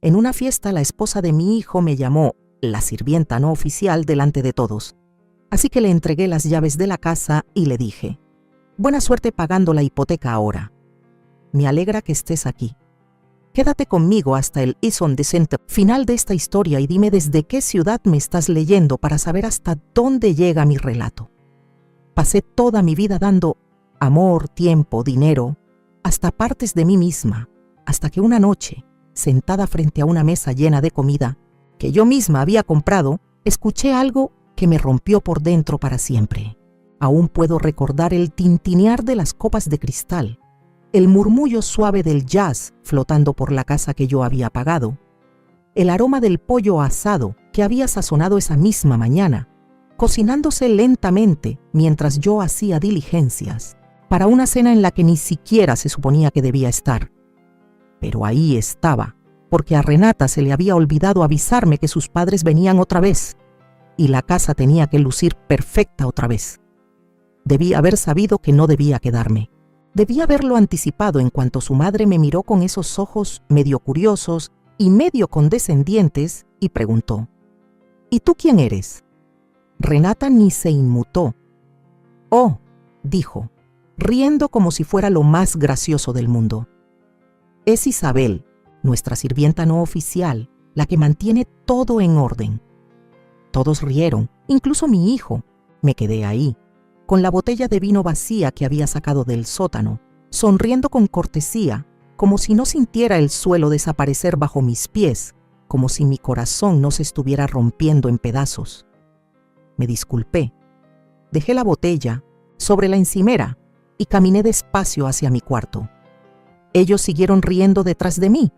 En una fiesta, la esposa de mi hijo me llamó la sirvienta no oficial delante de todos. Así que le entregué las llaves de la casa y le dije: «Buena suerte pagando la hipoteca ahora. Me alegra que estés aquí. Quédate conmigo hasta el Ison Descent final de esta historia y dime desde qué ciudad me estás leyendo para saber hasta dónde llega mi relato». Pasé toda mi vida dando amor, tiempo, dinero, hasta partes de mí misma, hasta que una noche, sentada frente a una mesa llena de comida que yo misma había comprado, escuché algo que me rompió por dentro para siempre. Aún puedo recordar el tintinear de las copas de cristal, el murmullo suave del jazz flotando por la casa que yo había pagado, el aroma del pollo asado que había sazonado esa misma mañana, cocinándose lentamente mientras yo hacía diligencias para una cena en la que ni siquiera se suponía que debía estar. Pero ahí estaba, porque a Renata se le había olvidado avisarme que sus padres venían otra vez, y la casa tenía que lucir perfecta otra vez. Debía haber sabido que no debía quedarme. Debía haberlo anticipado en cuanto su madre me miró con esos ojos medio curiosos y medio condescendientes y preguntó: «¿Y tú quién eres?». Renata ni se inmutó. «Oh», dijo, riendo como si fuera lo más gracioso del mundo. «Es Isabel, nuestra sirvienta no oficial, la que mantiene todo en orden». Todos rieron, incluso mi hijo. Me quedé ahí, con la botella de vino vacía que había sacado del sótano, sonriendo con cortesía, como si no sintiera el suelo desaparecer bajo mis pies, como si mi corazón no se estuviera rompiendo en pedazos. Me disculpé. Dejé la botella sobre la encimera y caminé despacio hacia mi cuarto. Ellos siguieron riendo detrás de mí.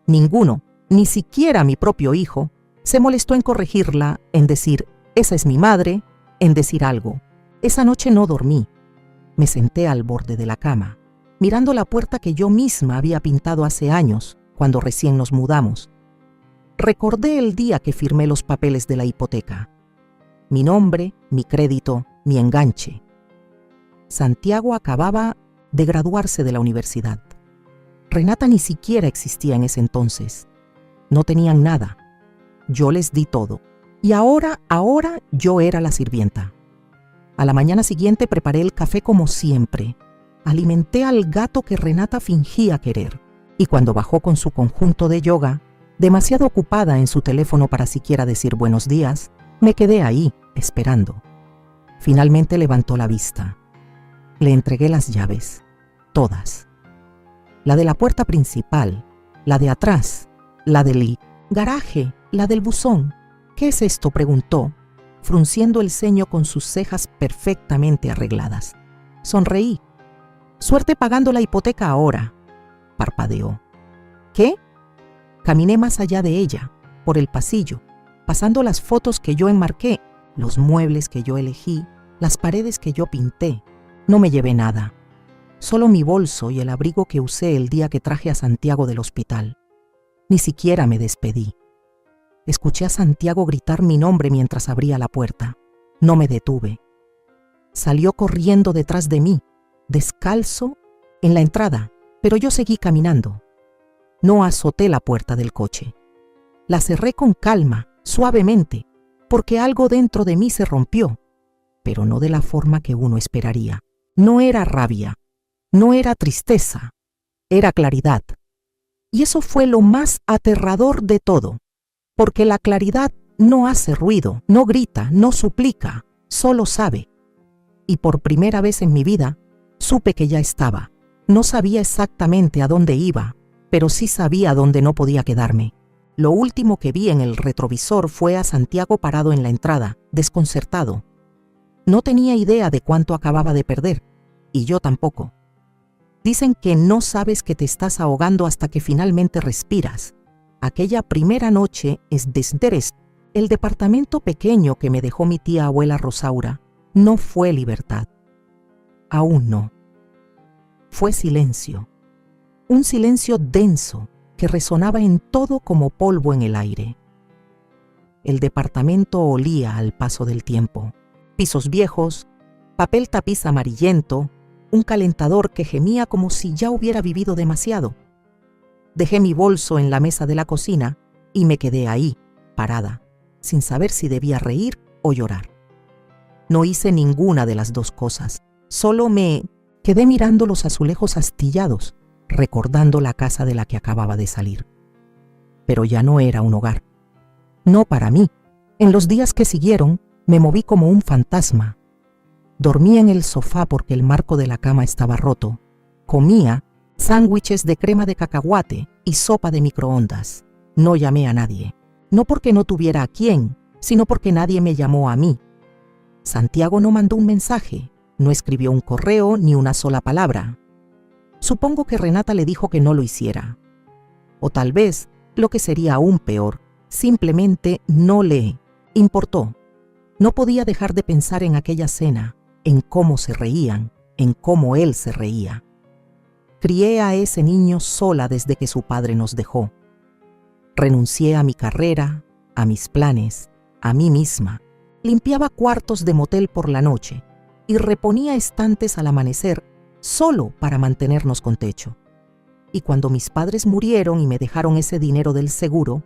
Ninguno, ni siquiera mi propio hijo, se molestó en corregirla, en decir: «Esa es mi madre», en decir algo. Esa noche no dormí. Me senté al borde de la cama, mirando la puerta que yo misma había pintado hace años, cuando recién nos mudamos. Recordé el día que firmé los papeles de la hipoteca. Mi nombre, mi crédito, mi enganche. Santiago acababa de graduarse de la universidad. Renata ni siquiera existía en ese entonces. No tenían nada. Yo les di todo. Y ahora yo era la sirvienta. A la mañana siguiente preparé el café como siempre. Alimenté al gato que Renata fingía querer. Y cuando bajó con su conjunto de yoga, demasiado ocupada en su teléfono para siquiera decir buenos días, me quedé ahí, esperando. Finalmente levantó la vista. Le entregué las llaves. Todas. La de la puerta principal, la de atrás, la del garaje, la del buzón. «¿Qué es esto?», preguntó, frunciendo el ceño con sus cejas perfectamente arregladas. Sonreí. «Suerte pagando la hipoteca ahora», parpadeó. «¿Qué?». Caminé más allá de ella, por el pasillo, pasando las fotos que yo enmarqué, los muebles que yo elegí, las paredes que yo pinté. No me llevé nada, solo mi bolso y el abrigo que usé el día que traje a Santiago del hospital. Ni siquiera me despedí. Escuché a Santiago gritar mi nombre mientras abría la puerta. No me detuve. Salió corriendo detrás de mí, descalzo, en la entrada, pero yo seguí caminando. No azoté la puerta del coche. La cerré con calma, suavemente, porque algo dentro de mí se rompió, pero no de la forma que uno esperaría. No era rabia, no era tristeza, era claridad. Y eso fue lo más aterrador de todo, porque la claridad no hace ruido, no grita, no suplica, solo sabe. Y por primera vez en mi vida, supe que ya estaba. No sabía exactamente a dónde iba, pero sí sabía dónde no podía quedarme. Lo último que vi en el retrovisor fue a Santiago parado en la entrada, desconcertado. No tenía idea de cuánto acababa de perder, y yo tampoco. Dicen que no sabes que te estás ahogando hasta que finalmente respiras. Aquella primera noche es desderes. El departamento pequeño que me dejó mi tía abuela Rosaura no fue libertad. Aún no. Fue silencio. Un silencio denso que resonaba en todo como polvo en el aire. El departamento olía al paso del tiempo. Pisos viejos, papel tapiz amarillento, un calentador que gemía como si ya hubiera vivido demasiado. Dejé mi bolso en la mesa de la cocina y me quedé ahí, parada, sin saber si debía reír o llorar. No hice ninguna de las dos cosas, solo me quedé mirando los azulejos astillados, recordando la casa de la que acababa de salir. Pero ya no era un hogar. No para mí. En los días que siguieron, me moví como un fantasma. Dormía en el sofá porque el marco de la cama estaba roto. Comía sándwiches de crema de cacahuate y sopa de microondas. No llamé a nadie. No porque no tuviera a quién, sino porque nadie me llamó a mí. Santiago no mandó un mensaje, no escribió un correo ni una sola palabra. Supongo que Renata le dijo que no lo hiciera. O tal vez, lo que sería aún peor, simplemente no le importó. No podía dejar de pensar en aquella cena, en cómo se reían, en cómo él se reía. Crié a ese niño sola desde que su padre nos dejó. Renuncié a mi carrera, a mis planes, a mí misma. Limpiaba cuartos de motel por la noche y reponía estantes al amanecer solo para mantenernos con techo. Y cuando mis padres murieron y me dejaron ese dinero del seguro,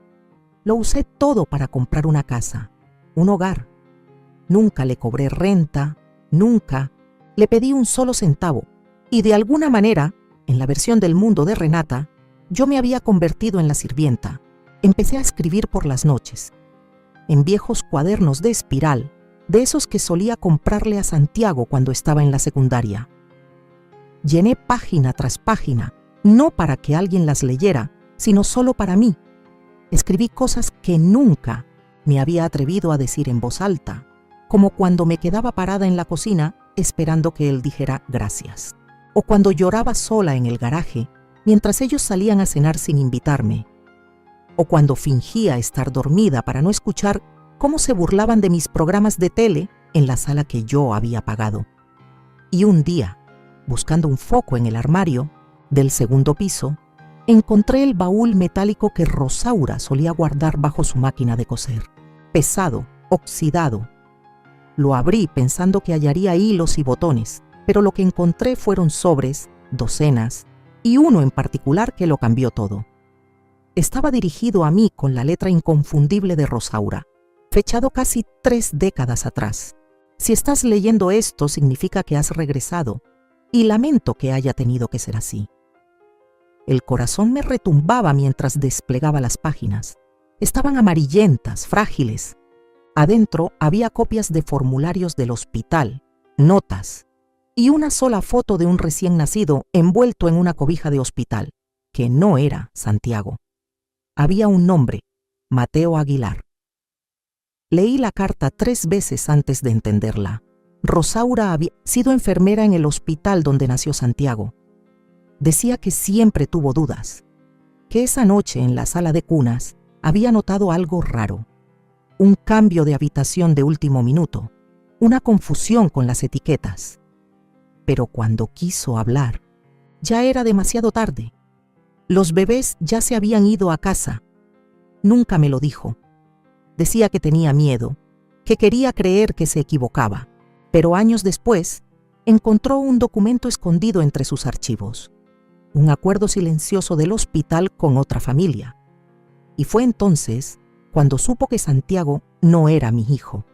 lo usé todo para comprar una casa, un hogar. Nunca le cobré renta, nunca le pedí un solo centavo. Y de alguna manera, en la versión del mundo de Renata, yo me había convertido en la sirvienta. Empecé a escribir por las noches, en viejos cuadernos de espiral, de esos que solía comprarle a Santiago cuando estaba en la secundaria. Llené página tras página, no para que alguien las leyera, sino solo para mí. Escribí cosas que nunca me había atrevido a decir en voz alta, como cuando me quedaba parada en la cocina esperando que él dijera gracias, o cuando lloraba sola en el garaje mientras ellos salían a cenar sin invitarme, o cuando fingía estar dormida para no escuchar cómo se burlaban de mis programas de tele en la sala que yo había pagado. Y un día, buscando un foco en el armario del segundo piso, encontré el baúl metálico que Rosaura solía guardar bajo su máquina de coser, pesado, oxidado. Lo abrí pensando que hallaría hilos y botones, pero lo que encontré fueron sobres, docenas, y uno en particular que lo cambió todo. Estaba dirigido a mí con la letra inconfundible de Rosaura, fechado casi 3 décadas atrás. Si estás leyendo esto, significa que has regresado, y lamento que haya tenido que ser así. El corazón me retumbaba mientras desplegaba las páginas. Estaban amarillentas, frágiles. Adentro había copias de formularios del hospital, notas, y una sola foto de un recién nacido envuelto en una cobija de hospital, que no era Santiago. Había un nombre, Mateo Aguilar. Leí la carta 3 veces antes de entenderla. Rosaura había sido enfermera en el hospital donde nació Santiago. Decía que siempre tuvo dudas, que esa noche en la sala de cunas había notado algo raro, un cambio de habitación de último minuto, una confusión con las etiquetas. Pero cuando quiso hablar, ya era demasiado tarde. Los bebés ya se habían ido a casa. Nunca me lo dijo. Decía que tenía miedo, que quería creer que se equivocaba, pero años después encontró un documento escondido entre sus archivos, un acuerdo silencioso del hospital con otra familia. Y fue entonces cuando supo que Santiago no era mi hijo.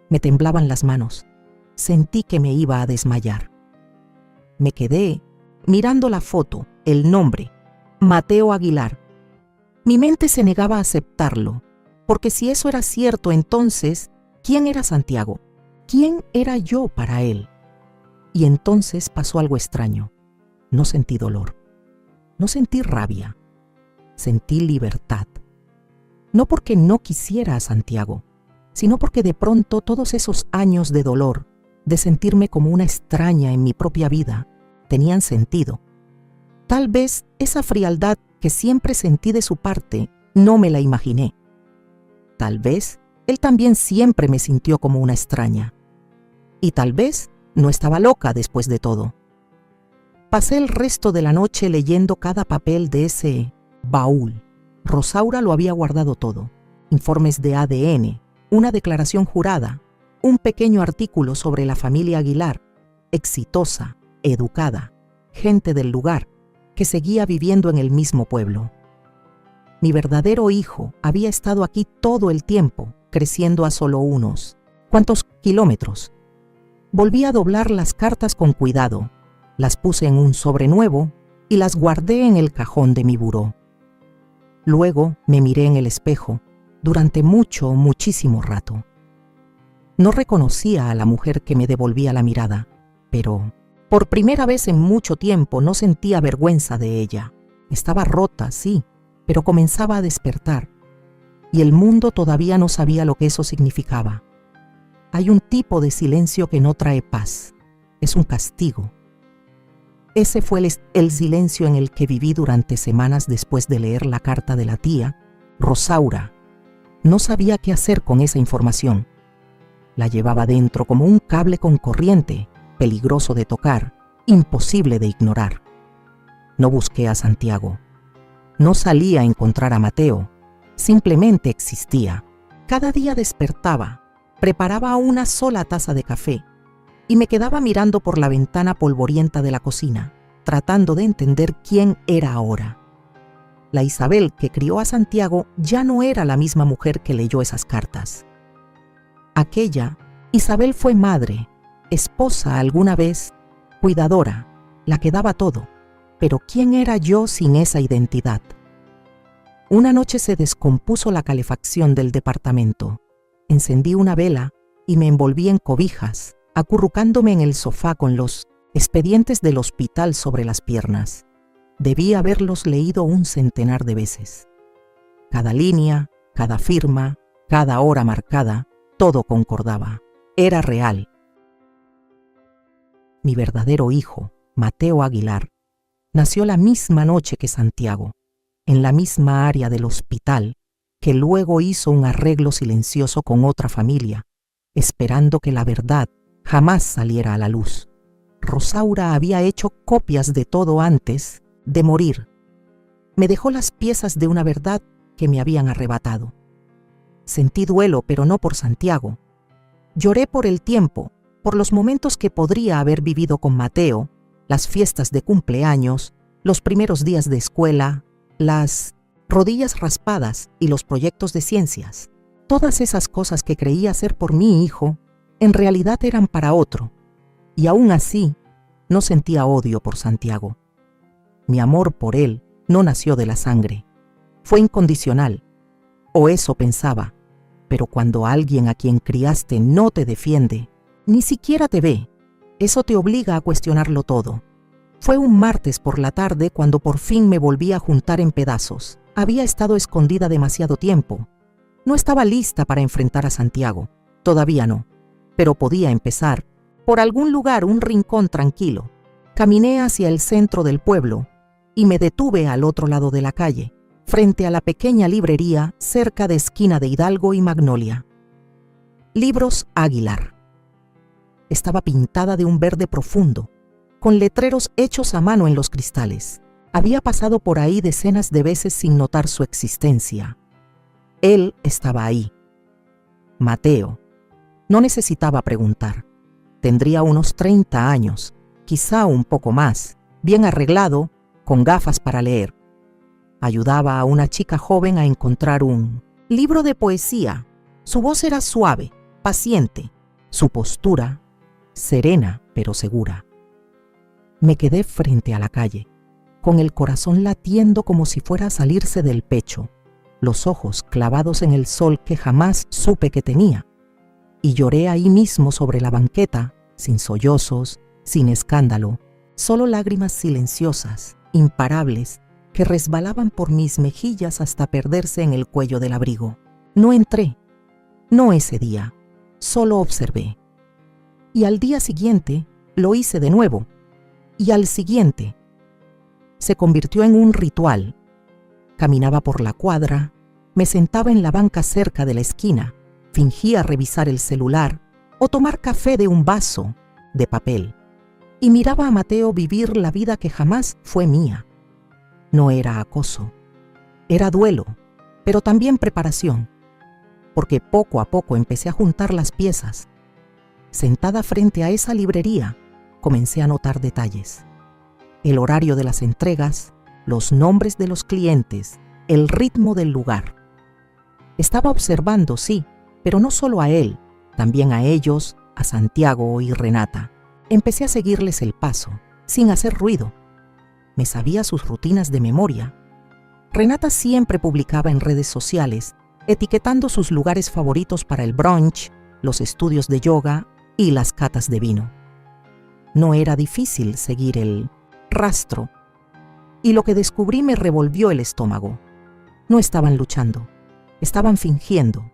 Me temblaban las manos. Sentí que me iba a desmayar. Me quedé mirando la foto, el nombre, Mateo Aguilar. Mi mente se negaba a aceptarlo, porque si eso era cierto, entonces, ¿quién era Santiago? ¿Quién era yo para él? Y entonces pasó algo extraño. No sentí dolor, no sentí rabia, sentí libertad. No porque no quisiera a Santiago, sino porque de pronto todos esos años de dolor, de sentirme como una extraña en mi propia vida, tenían sentido. Tal vez esa frialdad que siempre sentí de su parte no me la imaginé. Tal vez él también siempre me sintió como una extraña. Y tal vez no estaba loca después de todo. Pasé el resto de la noche leyendo cada papel de ese baúl. Rosaura lo había guardado todo. Informes de ADN, una declaración jurada, un pequeño artículo sobre la familia Aguilar, exitosa, educada, gente del lugar, que seguía viviendo en el mismo pueblo. Mi verdadero hijo había estado aquí todo el tiempo, creciendo a solo unos ¿cuántos kilómetros? Volví a doblar las cartas con cuidado, las puse en un sobre nuevo y las guardé en el cajón de mi buró. Luego me miré en el espejo durante muchísimo rato. No reconocía a la mujer que me devolvía la mirada, pero por primera vez en mucho tiempo no sentía vergüenza de ella. Estaba rota, sí, pero comenzaba a despertar, y el mundo todavía no sabía lo que eso significaba. Hay un tipo de silencio que no trae paz, es un castigo. Ese fue el silencio en el que viví durante semanas después de leer la carta de la tía, Rosaura. No sabía qué hacer con esa información. La llevaba dentro como un cable con corriente, peligroso de tocar, imposible de ignorar. No busqué a Santiago. No salí a encontrar a Mateo. Simplemente existía. Cada día despertaba, preparaba una sola taza de café y me quedaba mirando por la ventana polvorienta de la cocina, tratando de entender quién era ahora. La Isabel que crió a Santiago ya no era la misma mujer que leyó esas cartas. Aquella Isabel fue madre, esposa alguna vez, cuidadora, la que daba todo. Pero ¿quién era yo sin esa identidad? Una noche se descompuso la calefacción del departamento. Encendí una vela y me envolví en cobijas, acurrucándome en el sofá con los expedientes del hospital sobre las piernas. Debí haberlos leído 100 de veces. Cada línea, cada firma, cada hora marcada, todo concordaba. Era real. Mi verdadero hijo, Mateo Aguilar, nació la misma noche que Santiago, en la misma área del hospital, que luego hizo un arreglo silencioso con otra familia, esperando que la verdad jamás saliera a la luz. Rosaura había hecho copias de todo antes de morir. Me dejó las piezas de una verdad que me habían arrebatado. Sentí duelo, pero no por Santiago. Lloré por el tiempo, por los momentos que podría haber vivido con Mateo, las fiestas de cumpleaños, los primeros días de escuela, las rodillas raspadas y los proyectos de ciencias. Todas esas cosas que creía hacer por mi hijo, en realidad eran para otro. Y aún así, no sentía odio por Santiago. Mi amor por él no nació de la sangre. Fue incondicional. O eso pensaba. Pero cuando alguien a quien criaste no te defiende, ni siquiera te ve, eso te obliga a cuestionarlo todo. Fue un martes por la tarde cuando por fin me volví a juntar en pedazos. Había estado escondida demasiado tiempo. No estaba lista para enfrentar a Santiago. Todavía no. Pero podía empezar. Por algún lugar, un rincón tranquilo. Caminé hacia el centro del pueblo y me detuve al otro lado de la calle, frente a la pequeña librería cerca de esquina de Hidalgo y Magnolia. Libros Aguilar. Estaba pintada de un verde profundo, con letreros hechos a mano en los cristales. Había pasado por ahí decenas de veces sin notar su existencia. Él estaba ahí. Mateo. No necesitaba preguntar. Tendría unos 30 años, quizá un poco más, bien arreglado, con gafas para leer. Ayudaba a una chica joven a encontrar un libro de poesía. Su voz era suave, paciente, su postura serena pero segura. Me quedé frente a la calle, con el corazón latiendo como si fuera a salirse del pecho, los ojos clavados en el sol que jamás supe que tenía, y lloré ahí mismo sobre la banqueta, sin sollozos, sin escándalo, solo lágrimas silenciosas, imparables, que resbalaban por mis mejillas hasta perderse en el cuello del abrigo. No entré, no ese día, solo observé. Y al día siguiente lo hice de nuevo, y al siguiente. Se convirtió en un ritual. Caminaba por la cuadra, me sentaba en la banca cerca de la esquina, fingía revisar el celular o tomar café de un vaso de papel, y miraba a Mateo vivir la vida que jamás fue mía. No era acoso, era duelo, pero también preparación, porque poco a poco empecé a juntar las piezas. Sentada frente a esa librería, comencé a notar detalles. el horario de las entregas, los nombres de los clientes, el ritmo del lugar. Estaba observando, sí, pero no solo a él, también a ellos, a Santiago y Renata. Empecé a seguirles el paso, sin hacer ruido. Me sabía sus rutinas de memoria. Renata siempre publicaba en redes sociales, etiquetando sus lugares favoritos para el brunch, los estudios de yoga y las catas de vino. No era difícil seguir el rastro, y lo que descubrí me revolvió el estómago. No estaban luchando, estaban fingiendo.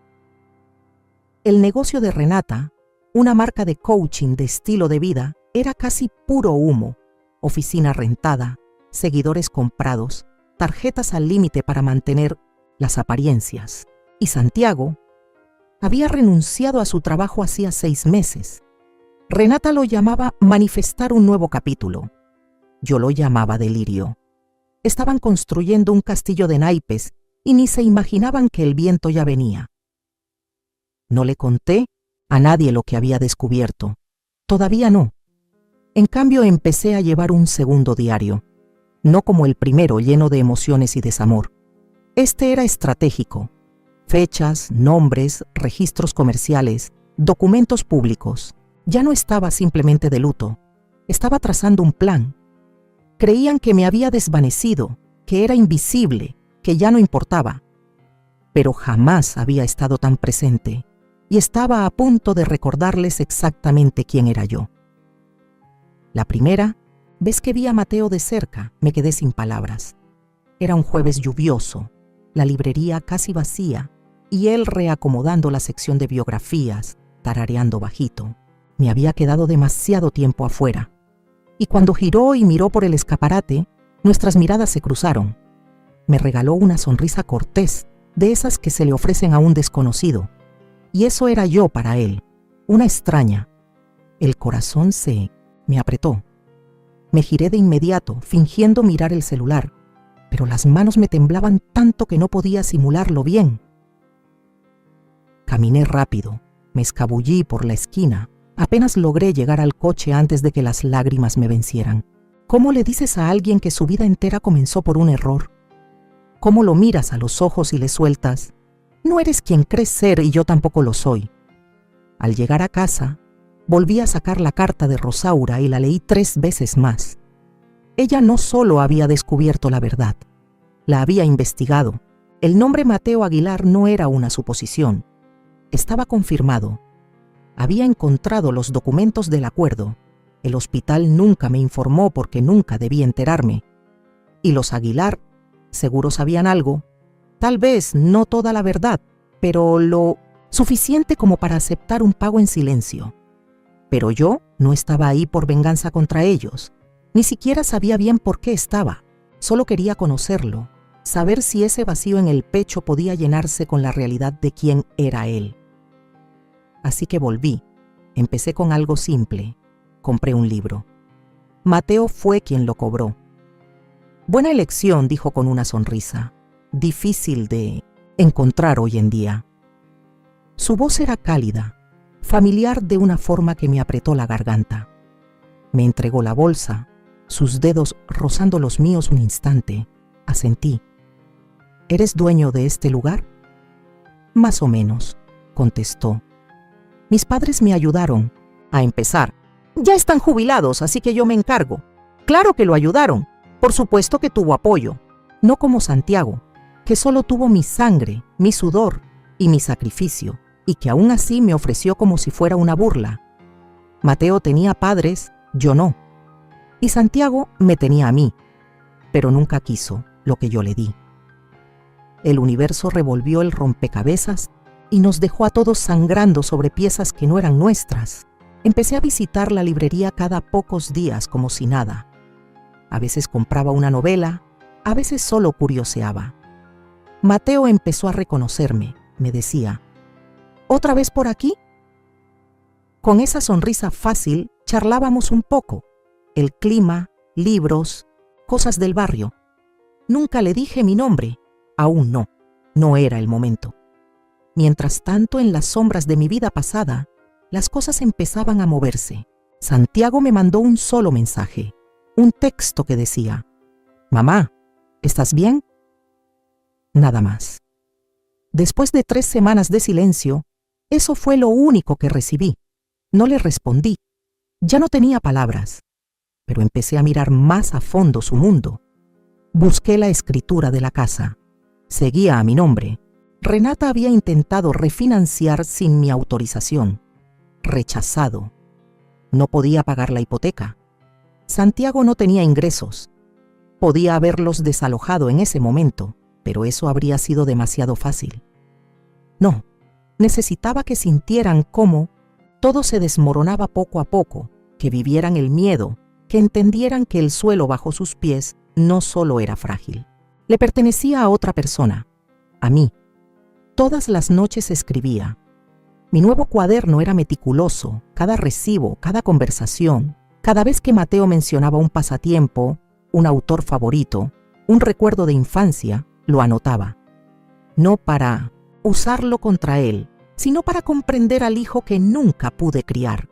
El negocio de Renata, una marca de coaching de estilo de vida, era casi puro humo. Oficina rentada, seguidores comprados, tarjetas al límite para mantener las apariencias. Y Santiago había renunciado a su trabajo hacía 6 meses. Renata lo llamaba manifestar un nuevo capítulo. Yo lo llamaba delirio. Estaban construyendo un castillo de naipes y ni se imaginaban que el viento ya venía. No le conté a nadie lo que había descubierto. Todavía no. En cambio, empecé a llevar un segundo diario. No como el primero, lleno de emociones y desamor. Este era estratégico. Fechas, nombres, registros comerciales, documentos públicos. Ya no estaba simplemente de luto. Estaba trazando un plan. Creían que me había desvanecido, que era invisible, que ya no importaba. Pero jamás había estado tan presente y estaba a punto de recordarles exactamente quién era yo. La primera vez que vi a Mateo de cerca, me quedé sin palabras. Era un jueves lluvioso, la librería casi vacía y él reacomodando la sección de biografías, tarareando bajito. Me había quedado demasiado tiempo afuera. Y cuando giró y miró por el escaparate, nuestras miradas se cruzaron. Me regaló una sonrisa cortés, de esas que se le ofrecen a un desconocido. Y eso era yo para él, una extraña. El corazón me apretó. Me giré de inmediato, fingiendo mirar el celular, pero las manos me temblaban tanto que no podía simularlo bien. Caminé rápido, me escabullí por la esquina. Apenas logré llegar al coche antes de que las lágrimas me vencieran. ¿Cómo le dices a alguien que su vida entera comenzó por un error? ¿Cómo lo miras a los ojos y le sueltas? No eres quien crees ser y yo tampoco lo soy. Al llegar a casa, volví a sacar la carta de Rosaura y la leí 3 veces más. Ella no solo había descubierto la verdad, la había investigado. El nombre Mateo Aguilar no era una suposición. Estaba confirmado. Había encontrado los documentos del acuerdo. El hospital nunca me informó porque nunca debí enterarme. Y los Aguilar seguro sabían algo. Tal vez no toda la verdad, pero lo suficiente como para aceptar un pago en silencio. Pero yo no estaba ahí por venganza contra ellos. Ni siquiera sabía bien por qué estaba. Solo quería conocerlo, saber si ese vacío en el pecho podía llenarse con la realidad de quién era él. Así que volví. Empecé con algo simple. Compré un libro. Mateo fue quien lo cobró. Buena elección, dijo con una sonrisa. Difícil de encontrar hoy en día. Su voz era cálida, familiar de una forma que me apretó la garganta. Me entregó la bolsa, sus dedos rozando los míos un instante. Asentí. ¿Eres dueño de este lugar? Más o menos, contestó. Mis padres me ayudaron. A empezar, ya están jubilados, así que yo me encargo. Claro que lo ayudaron. Por supuesto que tuvo apoyo. No como Santiago, que solo tuvo mi sangre, mi sudor y mi sacrificio, y que aún así me ofreció como si fuera una burla. Mateo tenía padres, yo no. Y Santiago me tenía a mí, pero nunca quiso lo que yo le di. El universo revolvió el rompecabezas y nos dejó a todos sangrando sobre piezas que no eran nuestras. Empecé a visitar la librería cada pocos días como si nada. A veces compraba una novela, a veces solo curioseaba. Mateo empezó a reconocerme, me decía, ¿otra vez por aquí? Con esa sonrisa fácil charlábamos un poco, el clima, libros, cosas del barrio. Nunca le dije mi nombre, aún no era el momento. Mientras tanto, en las sombras de mi vida pasada, las cosas empezaban a moverse. Santiago me mandó un solo mensaje. un texto que decía: «Mamá, ¿estás bien?». Nada más. Después de 3 semanas de silencio, eso fue lo único que recibí. No le respondí. Ya no tenía palabras, pero empecé a mirar más a fondo su mundo. Busqué la escritura de la casa. Seguía a mi nombre. Renata había intentado refinanciar sin mi autorización. Rechazado. No podía pagar la hipoteca. Santiago no tenía ingresos. Podía haberlos desalojado en ese momento, pero eso habría sido demasiado fácil. No, necesitaba que sintieran cómo todo se desmoronaba poco a poco, que vivieran el miedo, que entendieran que el suelo bajo sus pies no solo era frágil. Le pertenecía a otra persona, a mí. Todas las noches escribía. Mi nuevo cuaderno era meticuloso, cada recibo, cada conversación, cada vez que Mateo mencionaba un pasatiempo, un autor favorito, un recuerdo de infancia, lo anotaba. No para usarlo contra él, sino para comprender al hijo que nunca pude criar.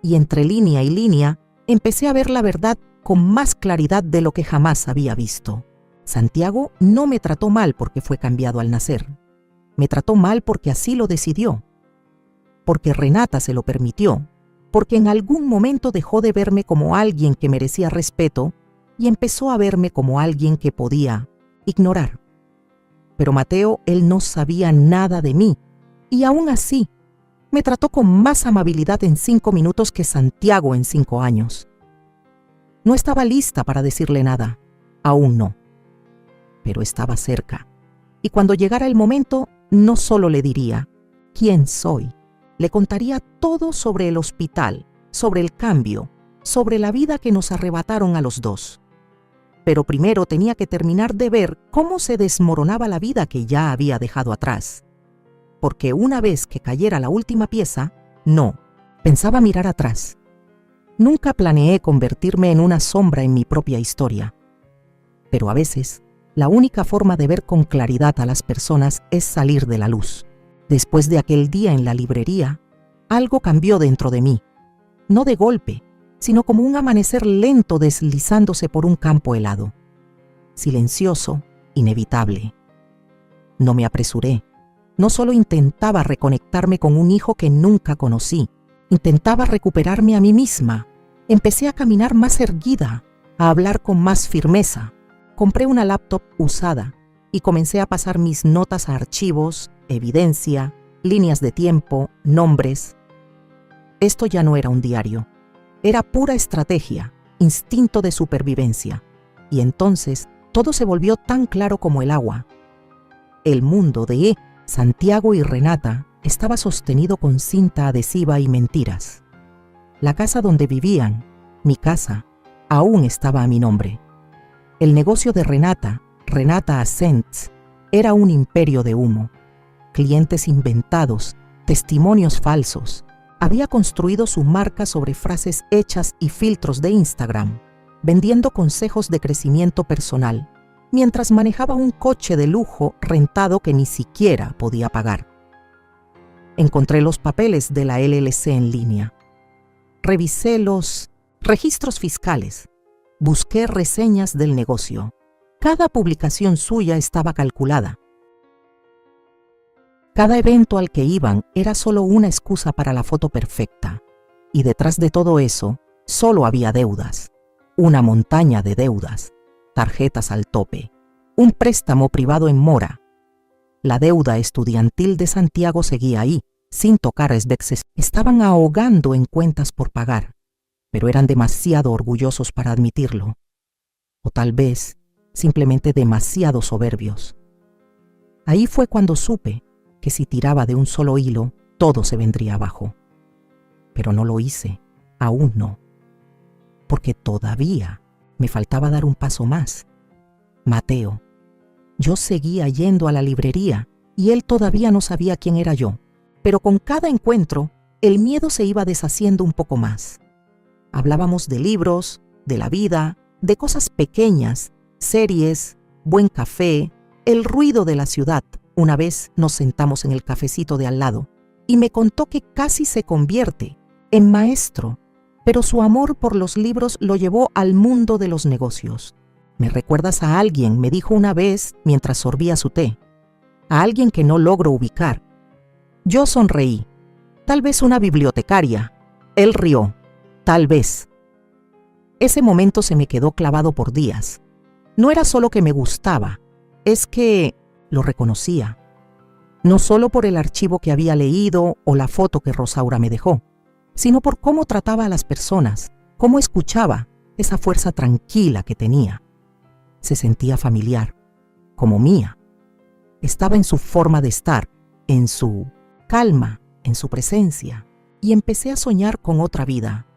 Y entre línea y línea, empecé a ver la verdad con más claridad de lo que jamás había visto. Santiago no me trató mal porque fue cambiado al nacer. Me trató mal porque así lo decidió. Porque Renata se lo permitió. Porque en algún momento dejó de verme como alguien que merecía respeto y empezó a verme como alguien que podía ignorar. Pero Mateo, él no sabía nada de mí, y aún así, me trató con más amabilidad en 5 minutos que Santiago en 5 años. No estaba lista para decirle nada, aún no, pero estaba cerca. Y cuando llegara el momento, no solo le diría quién soy, le contaría todo sobre el hospital, sobre el cambio, sobre la vida que nos arrebataron a los dos. Pero primero tenía que terminar de ver cómo se desmoronaba la vida que ya había dejado atrás. Porque una vez que cayera la última pieza, no, pensaba mirar atrás. Nunca planeé convertirme en una sombra en mi propia historia. Pero a veces, la única forma de ver con claridad a las personas es salir de la luz. Después de aquel día en la librería, algo cambió dentro de mí. No de golpe, sino como un amanecer lento deslizándose por un campo helado. Silencioso, inevitable. No me apresuré. No solo intentaba reconectarme con un hijo que nunca conocí, intentaba recuperarme a mí misma. Empecé a caminar más erguida, a hablar con más firmeza. Compré una laptop usada y comencé a pasar mis notas a archivos, evidencia, líneas de tiempo, nombres. Esto ya no era un diario. Era pura estrategia, instinto de supervivencia. Y entonces todo se volvió tan claro como el agua. El mundo de Santiago y Renata estaba sostenido con cinta adhesiva y mentiras. La casa donde vivían, mi casa, aún estaba a mi nombre. El negocio de Renata, Renata Ascents, era un imperio de humo. Clientes inventados, testimonios falsos. Había construido su marca sobre frases hechas y filtros de Instagram, vendiendo consejos de crecimiento personal, mientras manejaba un coche de lujo rentado que ni siquiera podía pagar. Encontré los papeles de la LLC en línea. Revisé los registros fiscales. Busqué reseñas del negocio. Cada publicación suya estaba calculada. Cada evento al que iban era solo una excusa para la foto perfecta. Y detrás de todo eso, solo había deudas. Una montaña de deudas. Tarjetas al tope. Un préstamo privado en mora. La deuda estudiantil de Santiago seguía ahí, sin tocar esvexes. Estaban ahogando en cuentas por pagar, pero eran demasiado orgullosos para admitirlo. O tal vez, simplemente demasiado soberbios. Ahí fue cuando supe que si tiraba de un solo hilo, todo se vendría abajo. Pero no lo hice, aún no. Porque todavía me faltaba dar un paso más. Mateo. Yo seguía yendo a la librería y él todavía no sabía quién era yo. Pero con cada encuentro, el miedo se iba deshaciendo un poco más. Hablábamos de libros, de la vida, de cosas pequeñas, series, buen café, el ruido de la ciudad. Una vez nos sentamos en el cafecito de al lado y me contó que casi se convierte en maestro, pero su amor por los libros lo llevó al mundo de los negocios. «¿Me recuerdas a alguien?», me dijo una vez mientras sorbía su té. «A alguien que no logro ubicar». Yo sonreí. «Tal vez una bibliotecaria». Él rió. «Tal vez». Ese momento se me quedó clavado por días. No era solo que me gustaba, es que lo reconocía. No solo por el archivo que había leído o la foto que Rosaura me dejó, sino por cómo trataba a las personas, cómo escuchaba, esa fuerza tranquila que tenía. Se sentía familiar, como mía. Estaba en su forma de estar, en su calma, en su presencia, y empecé a soñar con otra vida,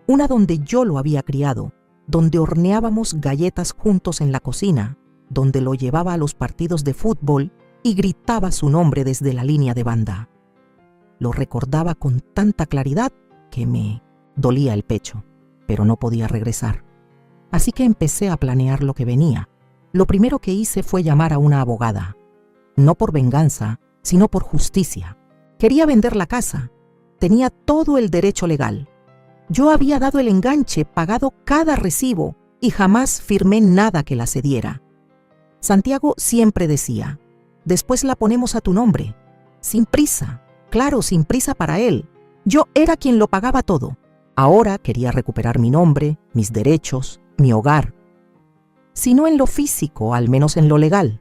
una donde yo lo había criado, donde horneábamos galletas juntos en la cocina, donde lo llevaba a los partidos de fútbol y gritaba su nombre desde la línea de banda. Lo recordaba con tanta claridad que me dolía el pecho, pero no podía regresar. Así que empecé a planear lo que venía. Lo primero que hice fue llamar a una abogada, no por venganza, sino por justicia. Quería vender la casa. Tenía todo el derecho legal. Yo había dado el enganche, pagado cada recibo y jamás firmé nada que la cediera. Santiago siempre decía: «Después la ponemos a tu nombre». Sin prisa, claro, sin prisa para él. Yo era quien lo pagaba todo. Ahora quería recuperar mi nombre, mis derechos, mi hogar. Si no en lo físico, al menos en lo legal.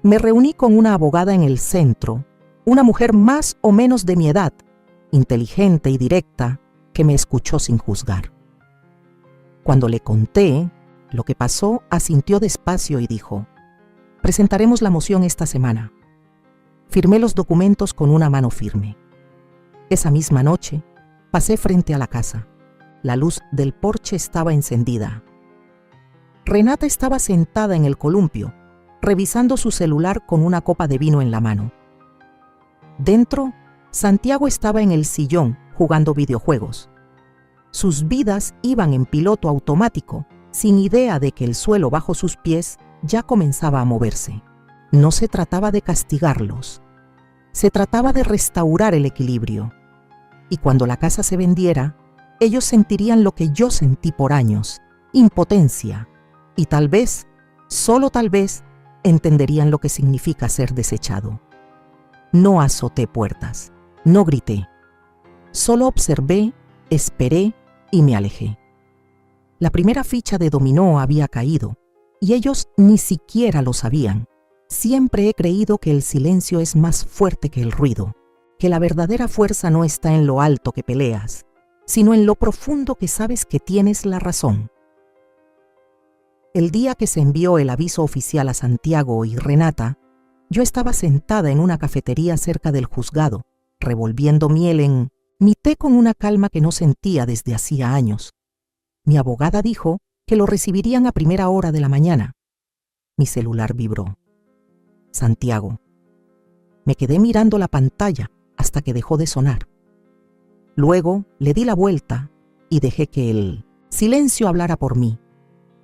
Me reuní con una abogada en el centro, una mujer más o menos de mi edad, inteligente y directa, que me escuchó sin juzgar. Cuando le conté lo que pasó, asintió despacio y dijo: «Presentaremos la moción esta semana». Firmé los documentos con una mano firme. Esa misma noche, pasé frente a la casa. La luz del porche estaba encendida. Renata estaba sentada en el columpio, revisando su celular con una copa de vino en la mano. Dentro, Santiago estaba en el sillón jugando videojuegos. Sus vidas iban en piloto automático, sin idea de que el suelo bajo sus pies ya comenzaba a moverse. No se trataba de castigarlos, se trataba de restaurar el equilibrio. Y cuando la casa se vendiera, ellos sentirían lo que yo sentí por años: impotencia, y tal vez, solo tal vez, entenderían lo que significa ser desechado. No azoté puertas, no grité. Solo observé, esperé y me alejé. La primera ficha de dominó había caído, y ellos ni siquiera lo sabían. Siempre he creído que el silencio es más fuerte que el ruido, que la verdadera fuerza no está en lo alto que peleas, sino en lo profundo que sabes que tienes la razón. El día que se envió el aviso oficial a Santiago y Renata, yo estaba sentada en una cafetería cerca del juzgado, revolviendo miel en mi té con una calma que no sentía desde hacía años. Mi abogada dijo que lo recibirían a primera hora de la mañana. Mi celular vibró. Santiago. Me quedé mirando la pantalla hasta que dejó de sonar. Luego le di la vuelta y dejé que el silencio hablara por mí.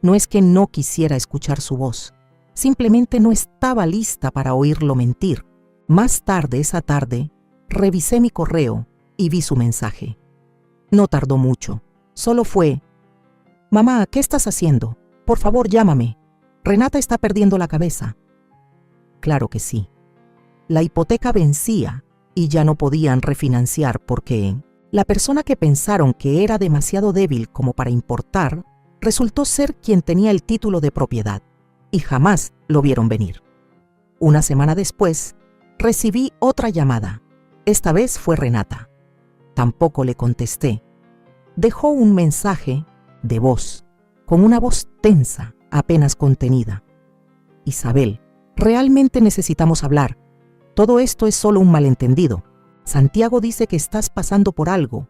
No es que no quisiera escuchar su voz, simplemente no estaba lista para oírlo mentir. Más tarde esa tarde, revisé mi correo y vi su mensaje. No tardó mucho, solo fue: «Mamá, ¿qué estás haciendo? Por favor, llámame. Renata está perdiendo la cabeza». Claro que sí. La hipoteca vencía y ya no podían refinanciar porque la persona que pensaron que era demasiado débil como para importar resultó ser quien tenía el título de propiedad y jamás lo vieron venir. Una semana después, recibí otra llamada. Esta vez fue Renata. Tampoco le contesté. Dejó un mensaje de voz, con una voz tensa, apenas contenida. «Isabel, realmente necesitamos hablar. Todo esto es solo un malentendido. Santiago dice que estás pasando por algo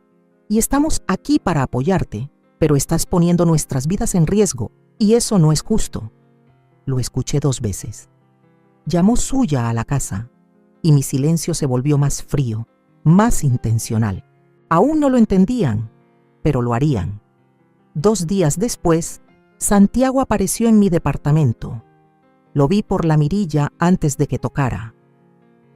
y estamos aquí para apoyarte, pero estás poniendo nuestras vidas en riesgo y eso no es justo». Lo escuché 2 veces. Llamó suya a la casa y mi silencio se volvió más frío, más intencional. Aún no lo entendían, pero lo harían. 2 días después, Santiago apareció en mi departamento. Lo vi por la mirilla antes de que tocara.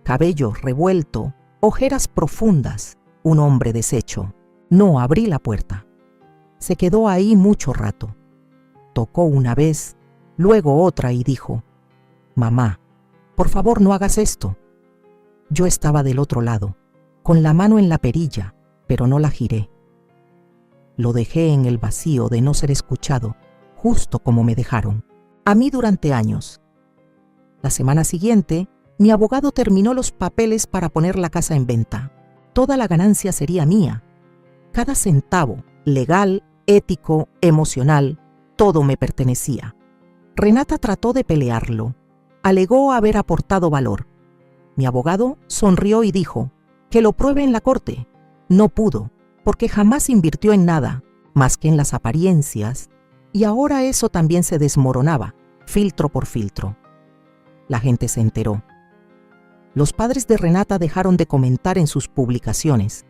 Cabello revuelto, ojeras profundas, un hombre deshecho. No abrí la puerta. Se quedó ahí mucho rato. Tocó una vez, luego otra y dijo: «Mamá, por favor no hagas esto». Yo estaba del otro lado, con la mano en la perilla, pero no la giré. Lo dejé en el vacío de no ser escuchado, justo como me dejaron, a mí durante años. La semana siguiente, mi abogado terminó los papeles para poner la casa en venta. Toda la ganancia sería mía. Cada centavo, legal, ético, emocional, todo me pertenecía. Renata trató de pelearlo. Alegó haber aportado valor. Mi abogado sonrió y dijo que lo pruebe en la corte. No pudo, porque jamás invirtió en nada, más que en las apariencias, y ahora eso también se desmoronaba, filtro por filtro. La gente se enteró. Los padres de Renata dejaron de comentar en sus publicaciones.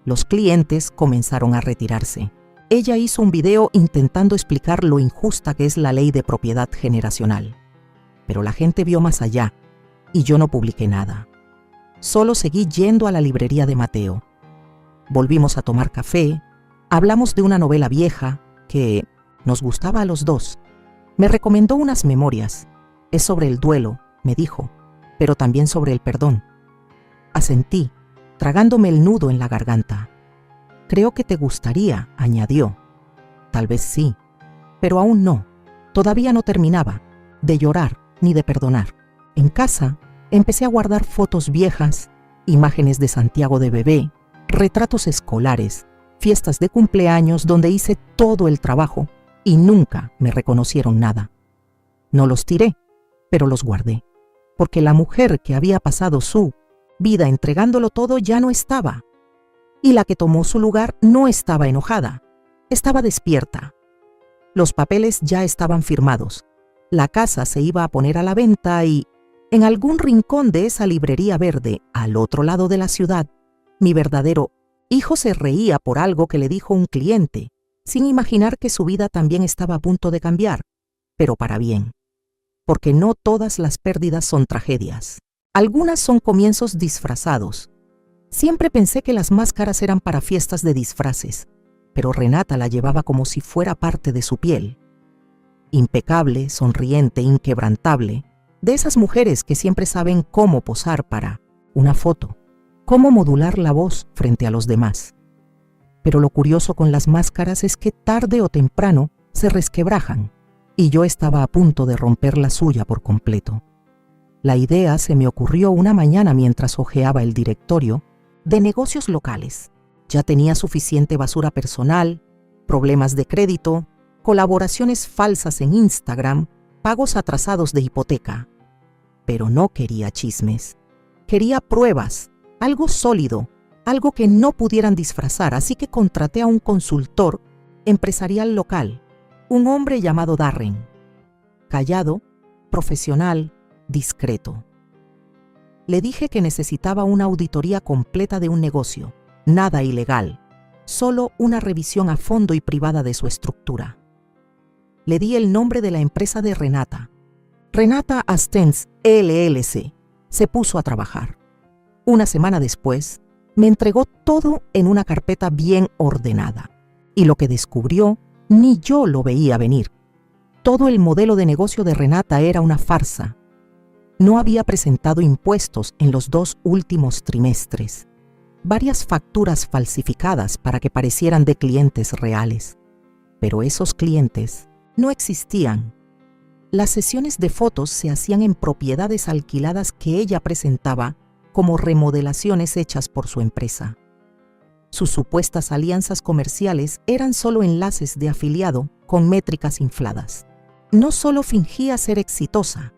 Los clientes comenzaron a retirarse. Ella hizo un video intentando explicar lo injusta que es la ley de propiedad generacional. Pero la gente vio más allá, y yo no publiqué nada. Solo seguí yendo a la librería de Mateo. Volvimos a tomar café, hablamos de una novela vieja que nos gustaba a los dos. Me recomendó unas memorias. Es sobre el duelo, me dijo, pero también sobre el perdón. Asentí, tragándome el nudo en la garganta. Creo que te gustaría, añadió. Tal vez sí, pero aún no. Todavía no terminaba de llorar ni de perdonar. En casa, empecé a guardar fotos viejas, imágenes de Santiago de bebé, retratos escolares, fiestas de cumpleaños donde hice todo el trabajo y nunca me reconocieron nada. No los tiré, pero los guardé, porque la mujer que había pasado su vida entregándolo todo ya no estaba, y la que tomó su lugar no estaba enojada, estaba despierta. Los papeles ya estaban firmados, la casa se iba a poner a la venta y, en algún rincón de esa librería verde, al otro lado de la ciudad, mi verdadero hijo se reía por algo que le dijo un cliente, sin imaginar que su vida también estaba a punto de cambiar, pero para bien. Porque no todas las pérdidas son tragedias. Algunas son comienzos disfrazados. Siempre pensé que las máscaras eran para fiestas de disfraces, pero Renata la llevaba como si fuera parte de su piel. Impecable, sonriente, inquebrantable, de esas mujeres que siempre saben cómo posar para una foto, cómo modular la voz frente a los demás. Pero lo curioso con las máscaras es que tarde o temprano se resquebrajan, y yo estaba a punto de romper la suya por completo. La idea se me ocurrió una mañana mientras hojeaba el directorio de negocios locales. Ya tenía suficiente basura personal, problemas de crédito, colaboraciones falsas en Instagram, pagos atrasados de hipoteca. Pero no quería chismes. Quería pruebas, algo sólido, algo que no pudieran disfrazar, así que contraté a un consultor empresarial local, un hombre llamado Darren. Callado, profesional, discreto. Le dije que necesitaba una auditoría completa de un negocio, nada ilegal, solo una revisión a fondo y privada de su estructura. Le di el nombre de la empresa de Renata. Renata Astens LLC. Se puso a trabajar. Una semana después, me entregó todo en una carpeta bien ordenada. Y lo que descubrió, ni yo lo veía venir. Todo el modelo de negocio de Renata era una farsa. No había presentado impuestos en los 2 últimos trimestres. Varias facturas falsificadas para que parecieran de clientes reales. Pero esos clientes no existían. Las sesiones de fotos se hacían en propiedades alquiladas que ella presentaba como remodelaciones hechas por su empresa. Sus supuestas alianzas comerciales eran solo enlaces de afiliado con métricas infladas. No solo fingía ser exitosa,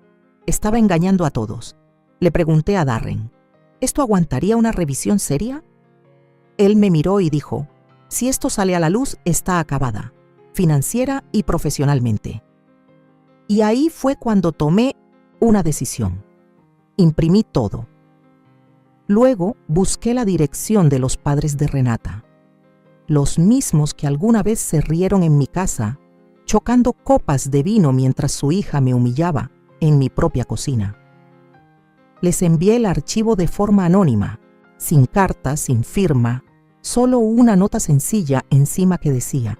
estaba engañando a todos. Le pregunté a Darren, ¿esto aguantaría una revisión seria? Él me miró y dijo, si esto sale a la luz, está acabada, financiera y profesionalmente. Y ahí fue cuando tomé una decisión. Imprimí todo. Luego busqué la dirección de los padres de Renata, los mismos que alguna vez se rieron en mi casa, chocando copas de vino mientras su hija me humillaba en mi propia cocina. Les envié el archivo de forma anónima, sin carta, sin firma, solo una nota sencilla encima que decía,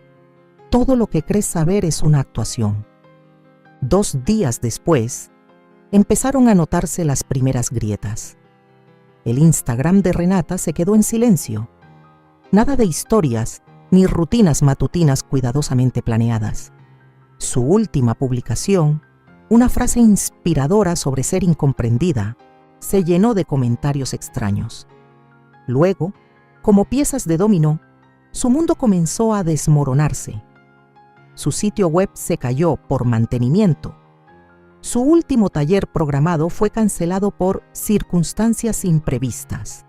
todo lo que crees saber es una actuación. 2 días después, empezaron a notarse las primeras grietas. El Instagram de Renata se quedó en silencio. Nada de historias ni rutinas matutinas cuidadosamente planeadas. Su última publicación, una frase inspiradora sobre ser incomprendida, se llenó de comentarios extraños. Luego, como piezas de dominó, su mundo comenzó a desmoronarse. Su sitio web se cayó por mantenimiento. Su último taller programado fue cancelado por circunstancias imprevistas.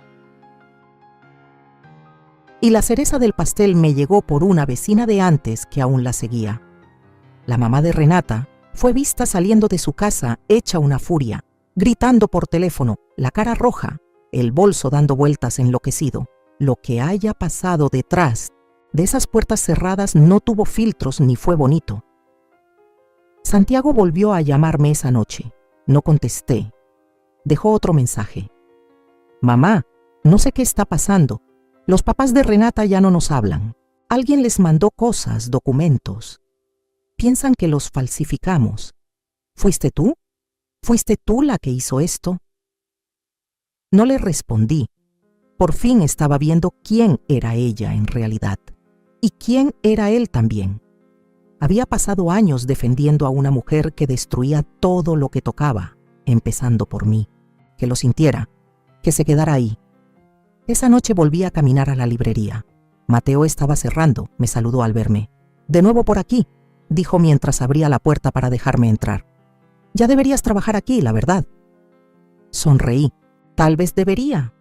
Y la cereza del pastel me llegó por una vecina de antes que aún la seguía. La mamá de Renata fue vista saliendo de su casa hecha una furia, gritando por teléfono, la cara roja, el bolso dando vueltas enloquecido. Lo que haya pasado detrás de esas puertas cerradas no tuvo filtros ni fue bonito. Santiago volvió a llamarme esa noche. No contesté. Dejó otro mensaje. Mamá, no sé qué está pasando. Los papás de Renata ya no nos hablan. Alguien les mandó cosas, documentos. Piensan que los falsificamos. ¿Fuiste tú? ¿Fuiste tú la que hizo esto? No le respondí. Por fin estaba viendo quién era ella en realidad. Y quién era él también. Había pasado años defendiendo a una mujer que destruía todo lo que tocaba, empezando por mí. Que lo sintiera, que se quedara ahí. Esa noche volví a caminar a la librería. Mateo estaba cerrando, me saludó al verme. «De nuevo por aquí», dijo mientras abría la puerta para dejarme entrar. «Ya deberías trabajar aquí, la verdad». Sonreí. «Tal vez debería».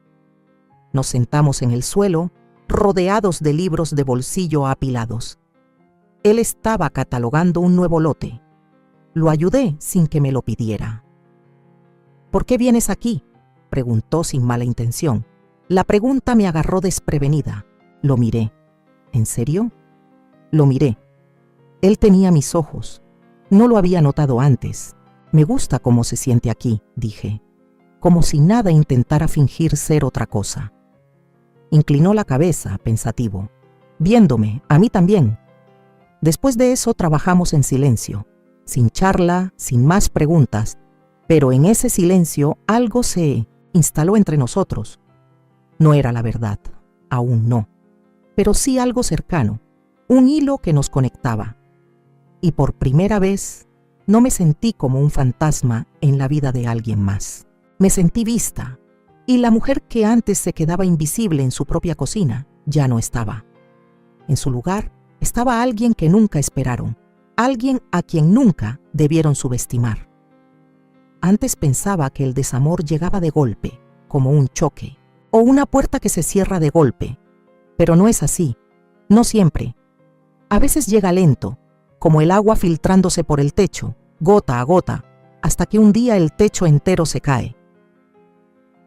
Nos sentamos en el suelo, rodeados de libros de bolsillo apilados. Él estaba catalogando un nuevo lote. Lo ayudé sin que me lo pidiera. «¿Por qué vienes aquí?», preguntó sin mala intención. La pregunta me agarró desprevenida. Lo miré. ¿En serio? Lo miré. Él tenía mis ojos. No lo había notado antes. «Me gusta cómo se siente aquí», dije, como si nada intentara fingir ser otra cosa. Inclinó la cabeza, pensativo, viéndome, a mí también. Después de eso trabajamos en silencio, sin charla, sin más preguntas, pero en ese silencio algo se instaló entre nosotros. No era la verdad, aún no, pero sí algo cercano, un hilo que nos conectaba. Y por primera vez no me sentí como un fantasma en la vida de alguien más. Me sentí vista, y la mujer que antes se quedaba invisible en su propia cocina ya no estaba. En su lugar estaba alguien que nunca esperaron, alguien a quien nunca debieron subestimar. Antes pensaba que el desamor llegaba de golpe, como un choque, o una puerta que se cierra de golpe, pero no es así, no siempre. A veces llega lento, como el agua filtrándose por el techo, gota a gota, hasta que un día el techo entero se cae.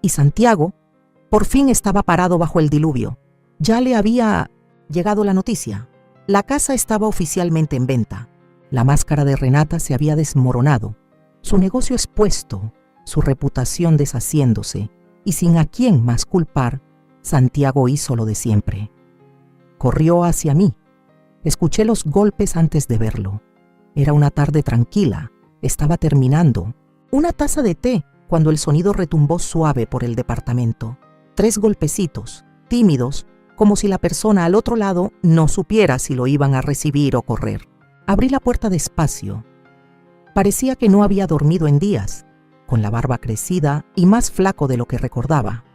Y Santiago, por fin estaba parado bajo el diluvio. Ya le había llegado la noticia. La casa estaba oficialmente en venta. La máscara de Renata se había desmoronado, su negocio expuesto, su reputación deshaciéndose, y sin a quién más culpar, Santiago hizo lo de siempre. Corrió hacia mí. Escuché los golpes antes de verlo. Era una tarde tranquila, estaba terminando. Una taza de té cuando el sonido retumbó suave por el departamento. 3 golpecitos, tímidos, como si la persona al otro lado no supiera si lo iban a recibir o correr. Abrí la puerta despacio. Parecía que no había dormido en días, con la barba crecida y más flaco de lo que recordaba.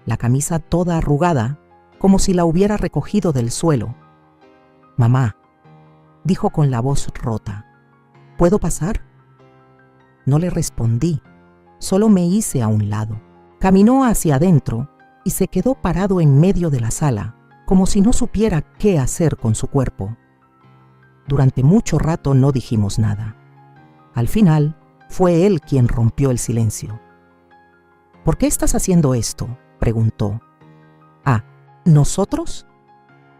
La camisa toda arrugada, como si la hubiera recogido del suelo. «Mamá», dijo con la voz rota, «¿puedo pasar?». No le respondí, solo me hice a un lado. Caminó hacia adentro y se quedó parado en medio de la sala, como si no supiera qué hacer con su cuerpo. Durante mucho rato no dijimos nada. Al final, fue él quien rompió el silencio. «¿Por qué estás haciendo esto?», preguntó. «Ah, ¿nosotros?».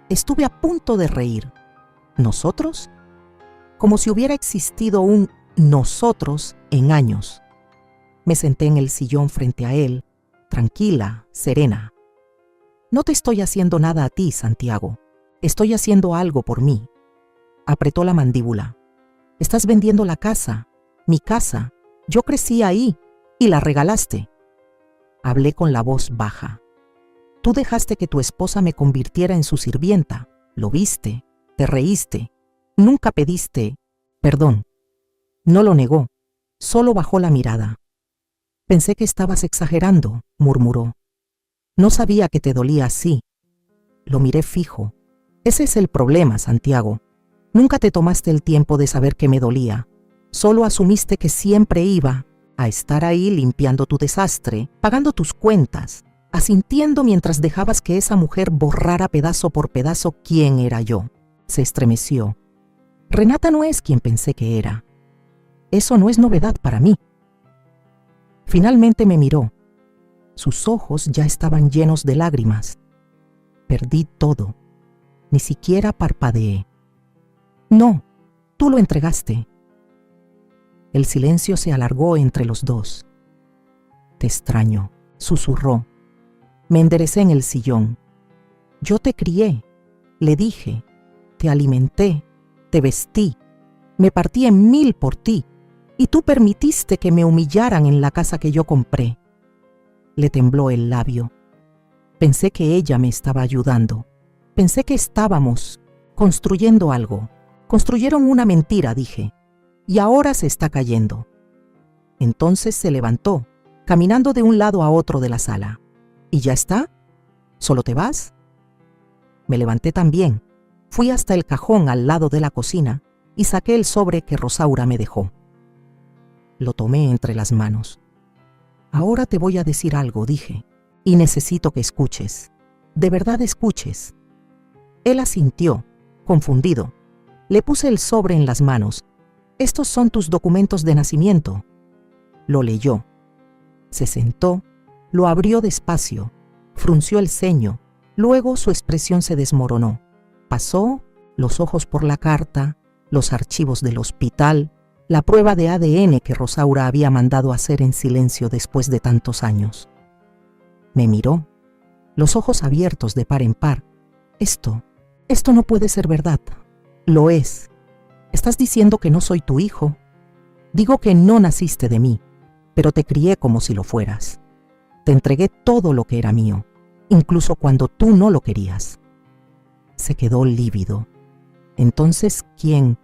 Estuve a punto de reír. ¿Nosotros? Como si hubiera existido un nosotros en años. Me senté en el sillón frente a él, tranquila, serena. «No te estoy haciendo nada a ti, Santiago. Estoy haciendo algo por mí. Apretó la mandíbula. Estás vendiendo la casa, mi casa. Yo crecí ahí y la regalaste. Hablé con la voz baja. Tú dejaste que tu esposa me convirtiera en su sirvienta. Lo viste, te reíste. Nunca pediste perdón. No lo negó, solo bajó la mirada. Pensé que estabas exagerando, murmuró. No sabía que te dolía así. Lo miré fijo. Ese es el problema, Santiago. Nunca te tomaste el tiempo de saber que me dolía. Solo asumiste que siempre iba a estar ahí limpiando tu desastre, pagando tus cuentas, asintiendo mientras dejabas que esa mujer borrara pedazo por pedazo quién era yo. Se estremeció. Renata no es quien pensé que era. Eso no es novedad para mí. Finalmente me miró. Sus ojos ya estaban llenos de lágrimas. Perdí todo. Ni siquiera parpadeé. No, tú lo entregaste. El silencio se alargó entre los dos. Te extraño, susurró. Me enderecé en el sillón. Yo te crié, le dije, te alimenté, te vestí, me partí en 1000 por ti, y tú permitiste que me humillaran en la casa que yo compré. Le tembló el labio. Pensé que ella me estaba ayudando. Pensé que estábamos construyendo algo. Construyeron una mentira, dije, y ahora se está cayendo. Entonces se levantó, caminando de un lado a otro de la sala. ¿Y ya está? ¿Solo te vas? Me levanté también. Fui hasta el cajón al lado de la cocina y saqué el sobre que Rosaura me dejó. Lo tomé entre las manos. Ahora te voy a decir algo, dije, y necesito que escuches. De verdad escuches. Él asintió, confundido. Le puse el sobre en las manos. Estos son tus documentos de nacimiento. Lo leyó. Se sentó, lo abrió despacio, frunció el ceño, luego su expresión se desmoronó. Pasó los ojos por la carta, los archivos del hospital, la prueba de ADN que Rosaura había mandado hacer en silencio después de tantos años. Me miró, los ojos abiertos de par en par. Esto no puede ser verdad. Lo es. ¿Estás diciendo que no soy tu hijo? Digo que no naciste de mí, pero te crié como si lo fueras. Te entregué todo lo que era mío, incluso cuando tú no lo querías. Se quedó lívido. Entonces, ¿quién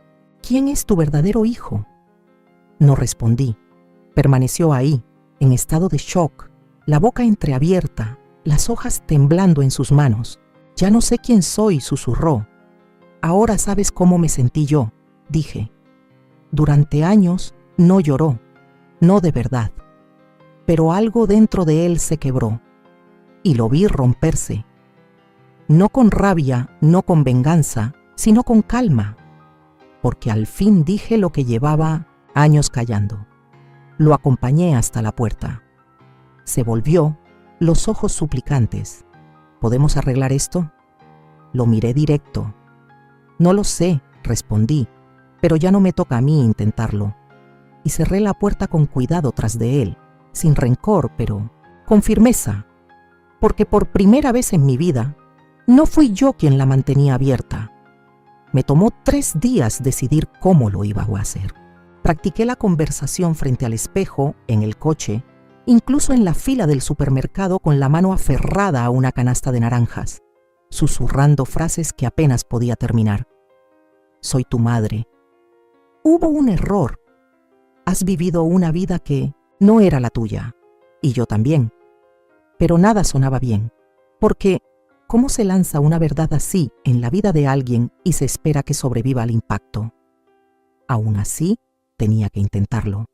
es tu verdadero hijo? No respondí. Permaneció ahí, en estado de shock, la boca entreabierta, las hojas temblando en sus manos. Ya no sé quién soy, susurró. Ahora sabes cómo me sentí yo, dije. Durante años no lloró, no de verdad. Pero algo dentro de él se quebró, y lo vi romperse. No con rabia, no con venganza, sino con calma, porque al fin dije lo que llevaba años callando. Lo acompañé hasta la puerta. Se volvió, los ojos suplicantes. ¿Podemos arreglar esto? Lo miré directo. No lo sé, respondí, pero ya no me toca a mí intentarlo. Y cerré la puerta con cuidado tras de él, sin rencor, pero con firmeza, porque por primera vez en mi vida no fui yo quien la mantenía abierta. Me tomó 3 días decidir cómo lo iba a hacer. Practiqué la conversación frente al espejo, en el coche, incluso en la fila del supermercado con la mano aferrada a una canasta de naranjas, susurrando frases que apenas podía terminar. Soy tu madre. Hubo un error. Has vivido una vida que no era la tuya, y yo también. Pero nada sonaba bien, porque ¿cómo se lanza una verdad así en la vida de alguien y se espera que sobreviva al impacto? Aún así, tenía que intentarlo.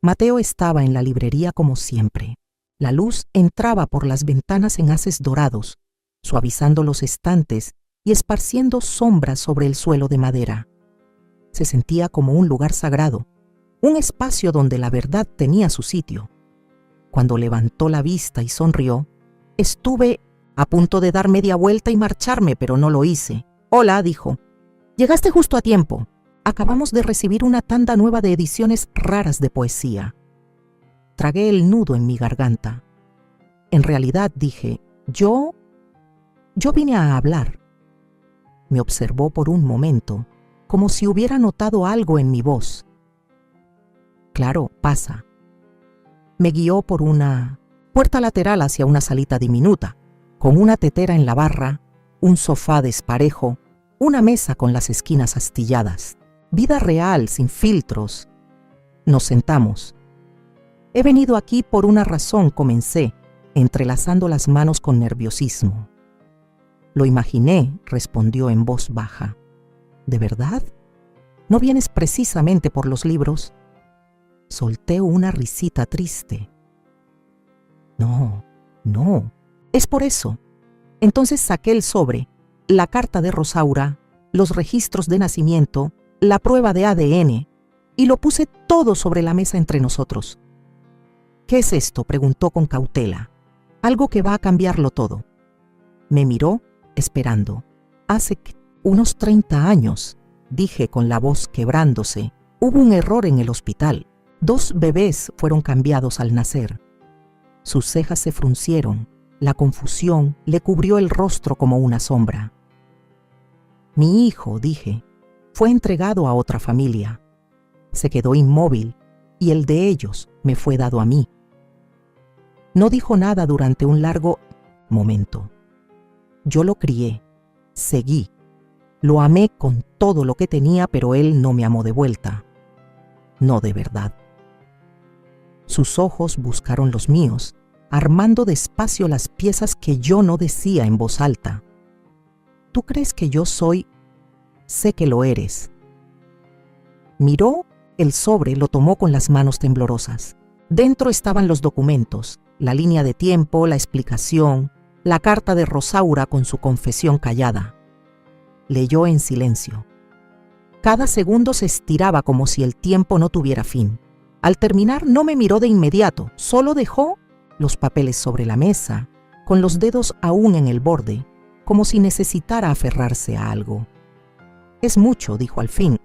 Mateo estaba en la librería como siempre. La luz entraba por las ventanas en haces dorados, suavizando los estantes y esparciendo sombras sobre el suelo de madera. Se sentía como un lugar sagrado, un espacio donde la verdad tenía su sitio. Cuando levantó la vista y sonrió, estuve a punto de dar media vuelta y marcharme, pero no lo hice. Hola, dijo. Llegaste justo a tiempo. Acabamos de recibir una tanda nueva de ediciones raras de poesía. Tragué el nudo en mi garganta. En realidad, dije, yo vine a hablar. Me observó por un momento como si hubiera notado algo en mi voz. Claro, pasa. Me guió por una puerta lateral hacia una salita diminuta, con una tetera en la barra, un sofá desparejo, una mesa con las esquinas astilladas. Vida real, sin filtros. Nos sentamos. He venido aquí por una razón, comencé, entrelazando las manos con nerviosismo. Lo imaginé, respondió en voz baja. ¿De verdad? ¿No vienes precisamente por los libros? Solté una risita triste. No, es por eso. Entonces saqué el sobre, la carta de Rosaura, los registros de nacimiento, la prueba de ADN, y lo puse todo sobre la mesa entre nosotros. ¿Qué es esto?, preguntó con cautela. Algo que va a cambiarlo todo. Me miró, esperando. Hace unos 30 años, dije con la voz quebrándose, hubo un error en el hospital. 2 bebés fueron cambiados al nacer. Sus cejas se fruncieron, la confusión le cubrió el rostro como una sombra. Mi hijo, dije, fue entregado a otra familia. Se quedó inmóvil y el de ellos me fue dado a mí. No dijo nada durante un largo momento. Yo lo crié, seguí, lo amé con todo lo que tenía, pero él no me amó de vuelta. No de verdad. Sus ojos buscaron los míos, armando despacio las piezas que yo no decía en voz alta. ¿Tú crees que yo soy? Sé que lo eres. Miró el sobre, lo tomó con las manos temblorosas. Dentro estaban los documentos, la línea de tiempo, la explicación, la carta de Rosaura con su confesión callada. Leyó en silencio. Cada segundo se estiraba como si el tiempo no tuviera fin. Al terminar no me miró de inmediato, solo dejó los papeles sobre la mesa, con los dedos aún en el borde, como si necesitara aferrarse a algo. Es mucho, dijo al fin.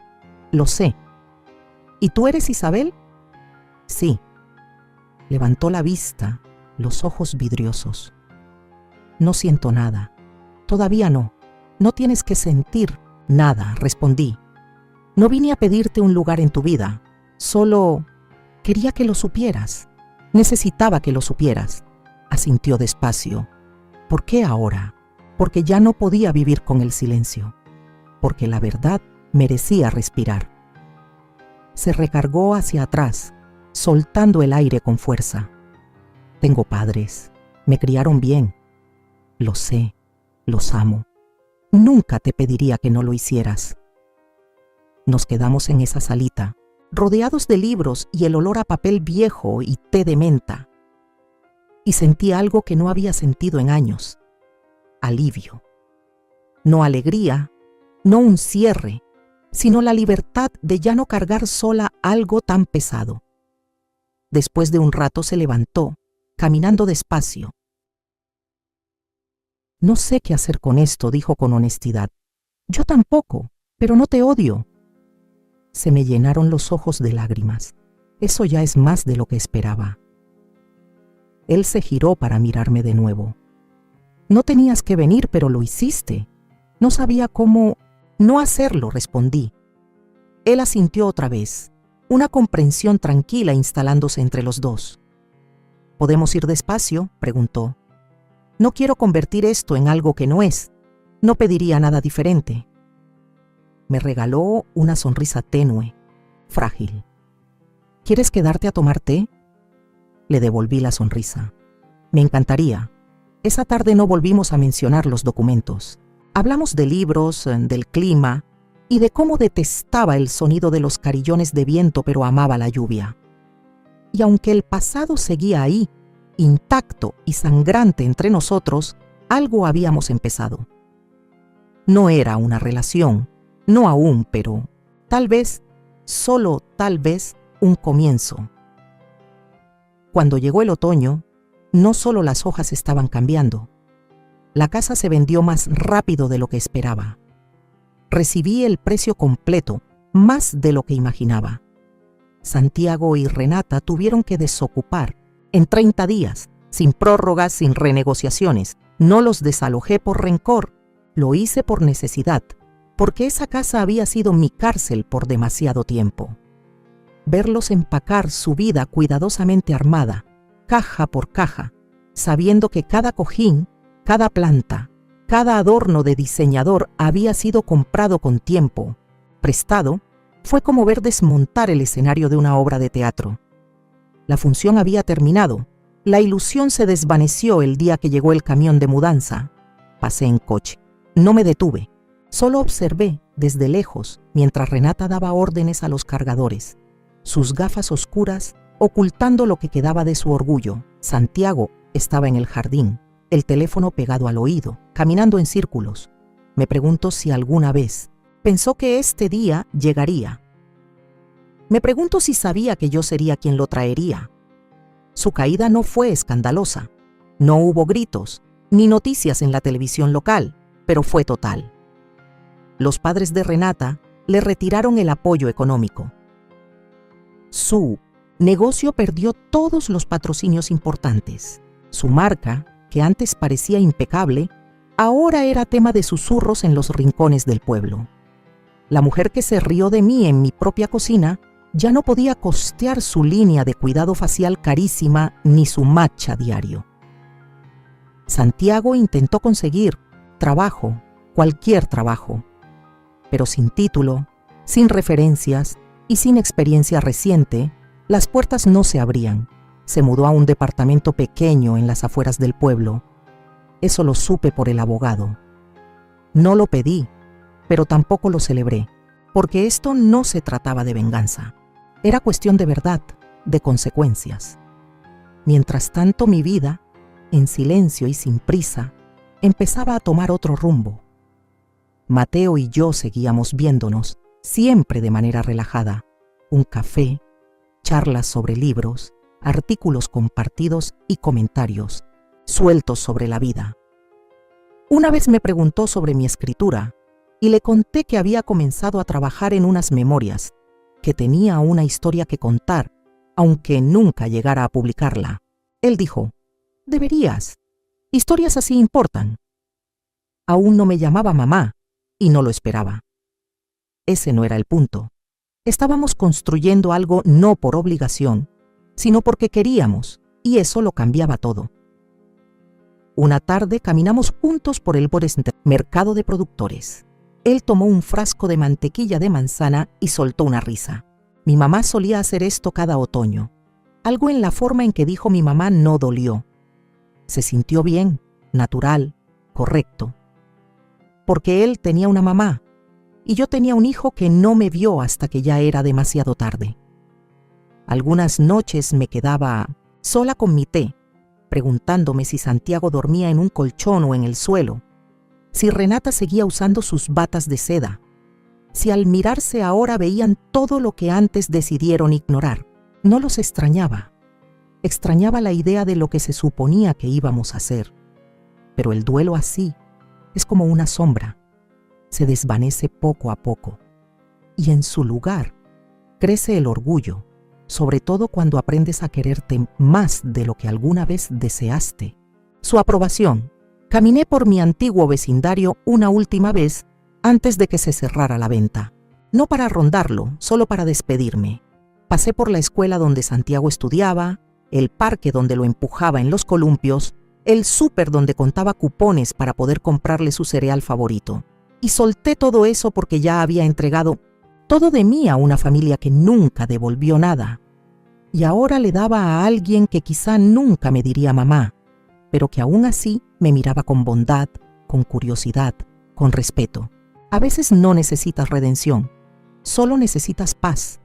Lo sé. ¿Y tú eres Isabel? Sí. Levantó la vista, los ojos vidriosos. No siento nada. Todavía no. No tienes que sentir nada, respondí. No vine a pedirte un lugar en tu vida. Solo quería que lo supieras. Necesitaba que lo supieras. Asintió despacio. ¿Por qué ahora? Porque ya no podía vivir con el silencio. Porque la verdad merecía respirar. Se recargó hacia atrás, soltando el aire con fuerza. Tengo padres. Me criaron bien. Lo sé. Los amo. Nunca te pediría que no lo hicieras. Nos quedamos en esa salita, rodeados de libros y el olor a papel viejo y té de menta. Y sentí algo que no había sentido en años. Alivio. No alegría, no un cierre, sino la libertad de ya no cargar sola algo tan pesado. Después de un rato se levantó, caminando despacio. No sé qué hacer con esto, dijo con honestidad. Yo tampoco, pero no te odio. Se me llenaron los ojos de lágrimas. Eso ya es más de lo que esperaba. Él se giró para mirarme de nuevo. No tenías que venir, pero lo hiciste. No sabía cómo no hacerlo, respondí. Él asintió otra vez, una comprensión tranquila instalándose entre los dos. ¿Podemos ir despacio?, preguntó. No quiero convertir esto en algo que no es. No pediría nada diferente. Me regaló una sonrisa tenue, frágil. ¿Quieres quedarte a tomar té? Le devolví la sonrisa. Me encantaría. Esa tarde no volvimos a mencionar los documentos. Hablamos de libros, del clima y de cómo detestaba el sonido de los carillones de viento, pero amaba la lluvia. Y aunque el pasado seguía ahí, intacto y sangrante entre nosotros, algo habíamos empezado. No era una relación, no aún, pero tal vez, solo tal vez, un comienzo. Cuando llegó el otoño, no solo las hojas estaban cambiando. La casa se vendió más rápido de lo que esperaba. Recibí el precio completo, más de lo que imaginaba. Santiago y Renata tuvieron que desocupar en 30 días, sin prórrogas, sin renegociaciones. No los desalojé por rencor, lo hice por necesidad. porque esa casa había sido mi cárcel por demasiado tiempo. Verlos empacar su vida cuidadosamente armada, caja por caja, sabiendo que cada cojín, cada planta, cada adorno de diseñador había sido comprado con tiempo, prestado, fue como ver desmontar el escenario de una obra de teatro. La función había terminado. La ilusión se desvaneció el día que llegó el camión de mudanza. Pasé en coche. No me detuve. Solo observé desde lejos mientras Renata daba órdenes a los cargadores. Sus gafas oscuras ocultando lo que quedaba de su orgullo. Santiago estaba en el jardín, el teléfono pegado al oído, caminando en círculos. Me pregunto si alguna vez pensó que este día llegaría. Me pregunto si sabía que yo sería quien lo traería. Su caída no fue escandalosa. No hubo gritos, ni noticias en la televisión local, pero fue total. Los padres de Renata le retiraron el apoyo económico. Su negocio perdió todos los patrocinios importantes. Su marca, que antes parecía impecable, ahora era tema de susurros en los rincones del pueblo. La mujer que se rió de mí en mi propia cocina ya no podía costear su línea de cuidado facial carísima ni su matcha diario. Santiago intentó conseguir trabajo, cualquier trabajo, pero sin título, sin referencias y sin experiencia reciente, las puertas no se abrían. Se mudó a un departamento pequeño en las afueras del pueblo. Eso lo supe por el abogado. No lo pedí, pero tampoco lo celebré, porque esto no se trataba de venganza. Era cuestión de verdad, de consecuencias. Mientras tanto, mi vida, en silencio y sin prisa, empezaba a tomar otro rumbo. Mateo y yo seguíamos viéndonos, siempre de manera relajada. Un café, charlas sobre libros, artículos compartidos y comentarios, sueltos sobre la vida. Una vez me preguntó sobre mi escritura y le conté que había comenzado a trabajar en unas memorias, que tenía una historia que contar, aunque nunca llegara a publicarla. Él dijo, «Deberías. Historias así importan». Aún no me llamaba mamá y no lo esperaba. Ese no era el punto. Estábamos construyendo algo no por obligación, sino porque queríamos, y eso lo cambiaba todo. Una tarde caminamos juntos por el mercado de productores. Él tomó un frasco de mantequilla de manzana y soltó una risa. Mi mamá solía hacer esto cada otoño. Algo en la forma en que dijo mi mamá no dolió. Se sintió bien, natural, correcto. Porque él tenía una mamá y yo tenía un hijo que no me vio hasta que ya era demasiado tarde. Algunas noches me quedaba sola con mi té, preguntándome si Santiago dormía en un colchón o en el suelo, si Renata seguía usando sus batas de seda, si al mirarse ahora veían todo lo que antes decidieron ignorar. No los extrañaba. Extrañaba la idea de lo que se suponía que íbamos a hacer. Pero el duelo así es como una sombra. Se desvanece poco a poco. Y en su lugar crece el orgullo, sobre todo cuando aprendes a quererte más de lo que alguna vez deseaste. Su aprobación. Caminé por mi antiguo vecindario una última vez antes de que se cerrara la venta. No para rondarlo, solo para despedirme. Pasé por la escuela donde Santiago estudiaba, el parque donde lo empujaba en los columpios, el súper donde contaba cupones para poder comprarle su cereal favorito. Y solté todo eso porque ya había entregado todo de mí a una familia que nunca devolvió nada. Y ahora le daba a alguien que quizá nunca me diría mamá, pero que aún así me miraba con bondad, con curiosidad, con respeto. A veces no necesitas redención, solo necesitas paz.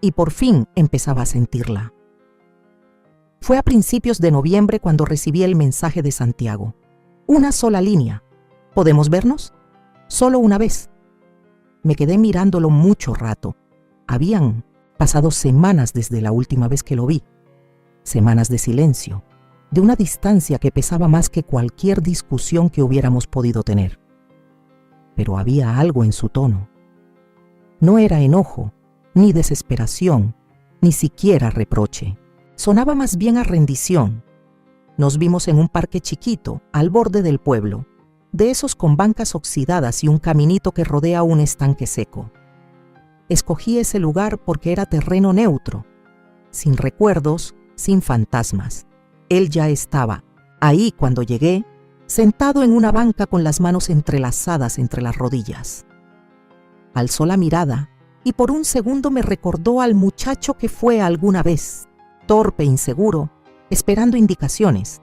Y por fin empezaba a sentirla. Fue a principios de noviembre cuando recibí el mensaje de Santiago. Una sola línea. ¿Podemos vernos? Solo una vez. Me quedé mirándolo mucho rato. Habían pasado semanas desde la última vez que lo vi. Semanas de silencio, de una distancia que pesaba más que cualquier discusión que hubiéramos podido tener. Pero había algo en su tono. No era enojo, ni desesperación, ni siquiera reproche. Sonaba más bien a rendición. Nos vimos en un parque chiquito, al borde del pueblo, de esos con bancas oxidadas y un caminito que rodea un estanque seco. Escogí ese lugar porque era terreno neutro, sin recuerdos, sin fantasmas. Él ya estaba ahí cuando llegué, sentado en una banca con las manos entrelazadas entre las rodillas. Alzó la mirada y por un segundo me recordó al muchacho que fue alguna vez, torpe e inseguro, esperando indicaciones.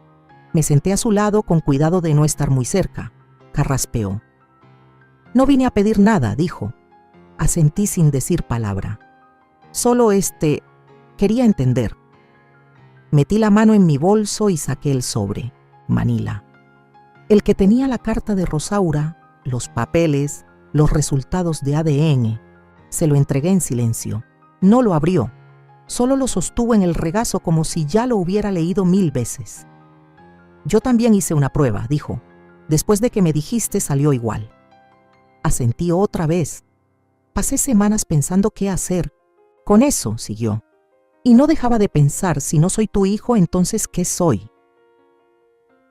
Me senté a su lado con cuidado de no estar muy cerca. Carraspeó. No vine a pedir nada, dijo. Asentí sin decir palabra. Solo quería entender. Metí la mano en mi bolso y saqué el sobre, Manila. El que tenía la carta de Rosaura, los papeles, los resultados de ADN. Se lo entregué en silencio. No lo abrió. Solo lo sostuvo en el regazo como si ya lo hubiera leído 1000 veces. Yo también hice una prueba, dijo. Después de que me dijiste salió igual. Asentí otra vez. Pasé semanas pensando qué hacer. Con eso, siguió. Y no dejaba de pensar, si no soy tu hijo, entonces ¿qué soy?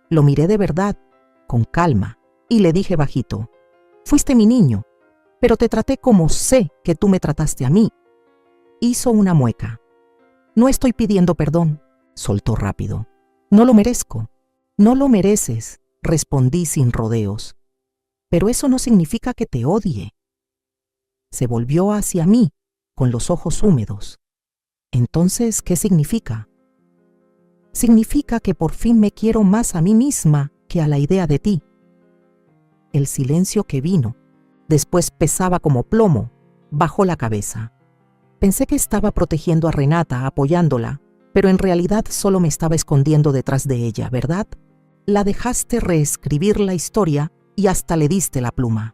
Lo miré de verdad, con calma, y le dije bajito, fuiste mi niño, pero te traté como sé que tú me trataste a mí. Hizo una mueca. No estoy pidiendo perdón, soltó rápido. No lo merezco. No lo mereces, respondí sin rodeos. Pero eso no significa que te odie. Se volvió hacia mí, con los ojos húmedos. Entonces, ¿qué significa? Significa que por fin me quiero más a mí misma que a la idea de ti. El silencio que vino, después pesaba como plomo, bajó la cabeza. Pensé que estaba protegiendo a Renata, apoyándola, pero en realidad solo me estaba escondiendo detrás de ella, ¿verdad? La dejaste reescribir la historia y hasta le diste la pluma.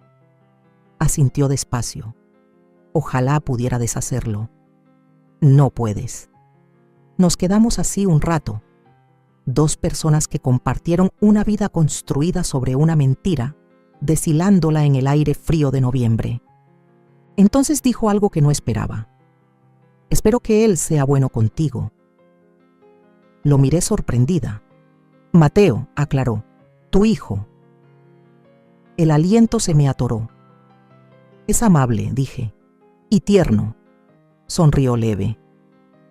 Asintió despacio. Ojalá pudiera deshacerlo. No puedes. Nos quedamos así un rato. 2 personas que compartieron una vida construida sobre una mentira, deshilándola en el aire frío de noviembre. Entonces dijo algo que no esperaba. Espero que él sea bueno contigo. Lo miré sorprendida. Mateo, aclaró, tu hijo. El aliento se me atoró. Es amable, dije, y tierno. Sonrió leve.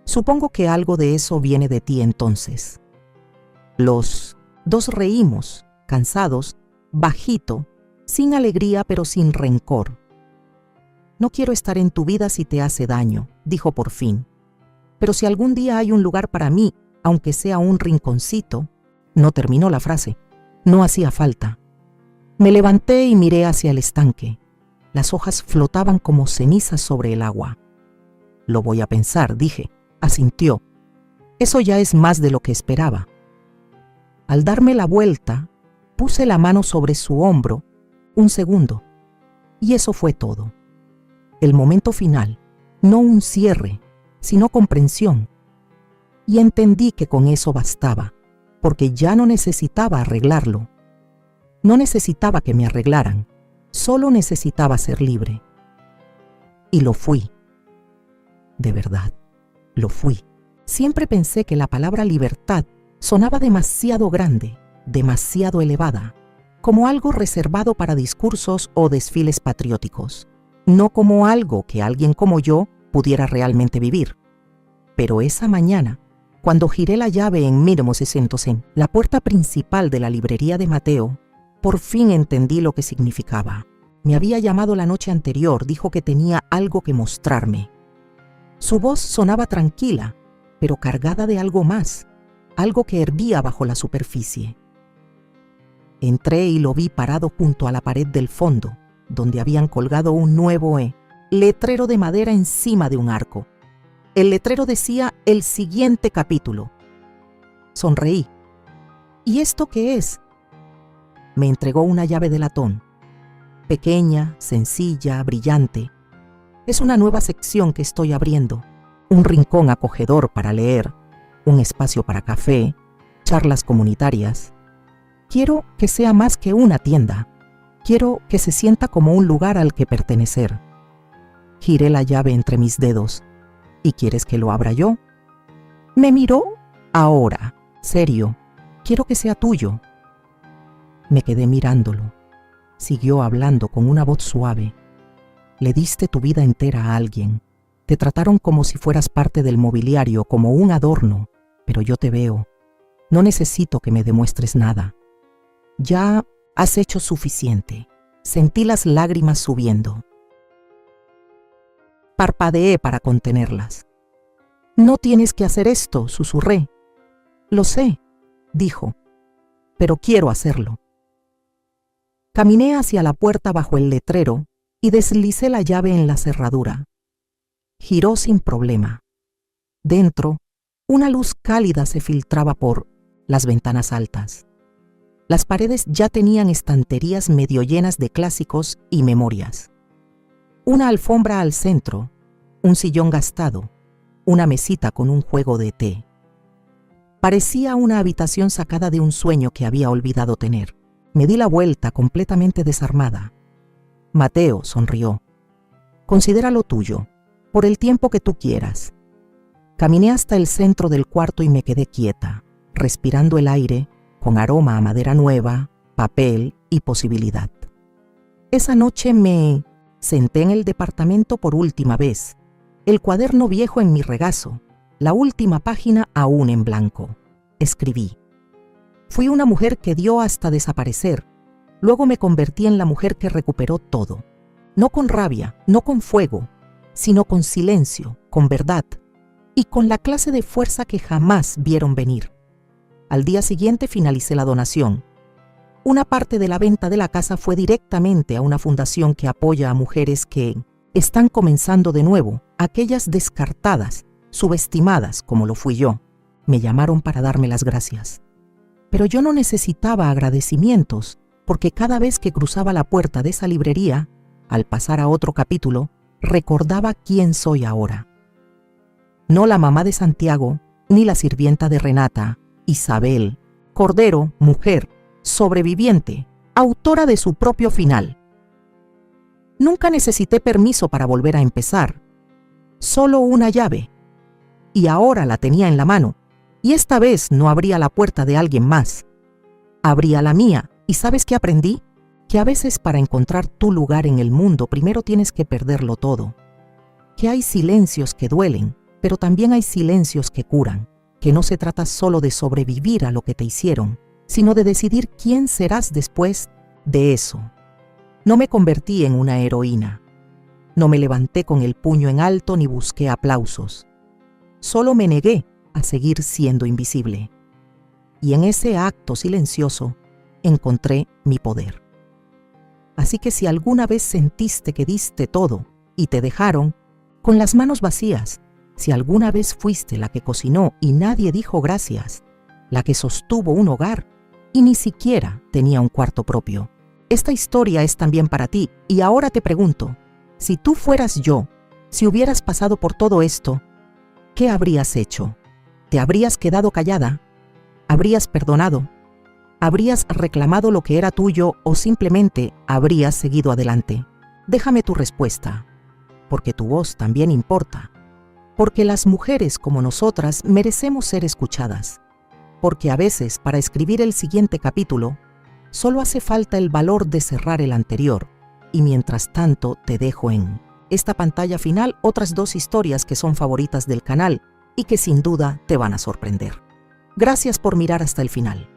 Supongo que algo de eso viene de ti entonces. Los 2 reímos, cansados, bajito, sin alegría pero sin rencor. No quiero estar en tu vida si te hace daño, dijo por fin. Pero si algún día hay un lugar para mí, aunque sea un rinconcito, no terminó la frase. No hacía falta. Me levanté y miré hacia el estanque. Las hojas flotaban como cenizas sobre el agua. Lo voy a pensar, dije. Asintió. Eso ya es más de lo que esperaba. Al darme la vuelta, puse la mano sobre su hombro, un segundo, y eso fue todo. El momento final, no un cierre, sino comprensión. Y entendí que con eso bastaba, porque ya no necesitaba arreglarlo. No necesitaba que me arreglaran, solo necesitaba ser libre. Y lo fui. De verdad, lo fui. Siempre pensé que la palabra libertad sonaba demasiado grande, demasiado elevada, como algo reservado para discursos o desfiles patrióticos, no como algo que alguien como yo pudiera realmente vivir. Pero esa mañana, cuando giré la llave en en la puerta principal de la librería de Mateo, por fin entendí lo que significaba. Me había llamado la noche anterior, dijo que tenía algo que mostrarme. Su voz sonaba tranquila, pero cargada de algo más, algo que hervía bajo la superficie. Entré y lo vi parado junto a la pared del fondo, donde habían colgado un nuevo letrero de madera encima de un arco. El letrero decía el siguiente capítulo. Sonreí. ¿Y esto qué es? Me entregó una llave de latón. Pequeña, sencilla, brillante. Es una nueva sección que estoy abriendo. Un rincón acogedor para leer, un espacio para café, charlas comunitarias. Quiero que sea más que una tienda. Quiero que se sienta como un lugar al que pertenecer. Giré la llave entre mis dedos. ¿Y quieres que lo abra yo? Me miró. Ahora, serio, quiero que sea tuyo. Me quedé mirándolo. Siguió hablando con una voz suave. Le diste tu vida entera a alguien. Te trataron como si fueras parte del mobiliario, como un adorno, pero yo te veo. No necesito que me demuestres nada. Ya has hecho suficiente. Sentí las lágrimas subiendo. Parpadeé para contenerlas. No tienes que hacer esto, susurré. Lo sé, dijo, pero quiero hacerlo. Caminé hacia la puerta bajo el letrero y deslicé la llave en la cerradura. Giró sin problema. Dentro, una luz cálida se filtraba por las ventanas altas. Las paredes ya tenían estanterías medio llenas de clásicos y memorias. Una alfombra al centro, un sillón gastado, una mesita con un juego de té. Parecía una habitación sacada de un sueño que había olvidado tener. Me di la vuelta completamente desarmada. Mateo sonrió. Considéralo tuyo, por el tiempo que tú quieras. Caminé hasta el centro del cuarto y me quedé quieta, respirando el aire con aroma a madera nueva, papel y posibilidad. Esa noche me senté en el departamento por última vez, el cuaderno viejo en mi regazo, la última página aún en blanco. Escribí. Fui una mujer que dio hasta desaparecer. Luego me convertí en la mujer que recuperó todo. No con rabia, no con fuego, sino con silencio, con verdad y con la clase de fuerza que jamás vieron venir. Al día siguiente finalicé la donación. Una parte de la venta de la casa fue directamente a una fundación que apoya a mujeres que están comenzando de nuevo, aquellas descartadas, subestimadas como lo fui yo. Me llamaron para darme las gracias. Pero yo no necesitaba agradecimientos, porque cada vez que cruzaba la puerta de esa librería, al pasar a otro capítulo, recordaba quién soy ahora. No la mamá de Santiago, ni la sirvienta de Renata, Isabel, Cordero, mujer, sobreviviente, autora de su propio final. Nunca necesité permiso para volver a empezar. Solo una llave. Y ahora la tenía en la mano. Y esta vez no abría la puerta de alguien más. Abría la mía. ¿Y sabes qué aprendí? Que a veces para encontrar tu lugar en el mundo primero tienes que perderlo todo. Que hay silencios que duelen, pero también hay silencios que curan. Que no se trata solo de sobrevivir a lo que te hicieron, sino de decidir quién serás después de eso. No me convertí en una heroína. No me levanté con el puño en alto ni busqué aplausos. Solo me negué a seguir siendo invisible. Y en ese acto silencioso encontré mi poder. Así que si alguna vez sentiste que diste todo y te dejaron con las manos vacías, si alguna vez fuiste la que cocinó y nadie dijo gracias, la que sostuvo un hogar y ni siquiera tenía un cuarto propio, esta historia es también para ti. Y ahora te pregunto, si tú fueras yo, si hubieras pasado por todo esto, ¿qué habrías hecho? ¿Te habrías quedado callada? ¿Habrías perdonado? ¿Habrías reclamado lo que era tuyo o simplemente habrías seguido adelante? Déjame tu respuesta, porque tu voz también importa. Porque las mujeres como nosotras merecemos ser escuchadas. Porque a veces para escribir el siguiente capítulo, solo hace falta el valor de cerrar el anterior. Y mientras tanto te dejo en esta pantalla final otras 2 historias que son favoritas del canal y que sin duda te van a sorprender. Gracias por mirar hasta el final.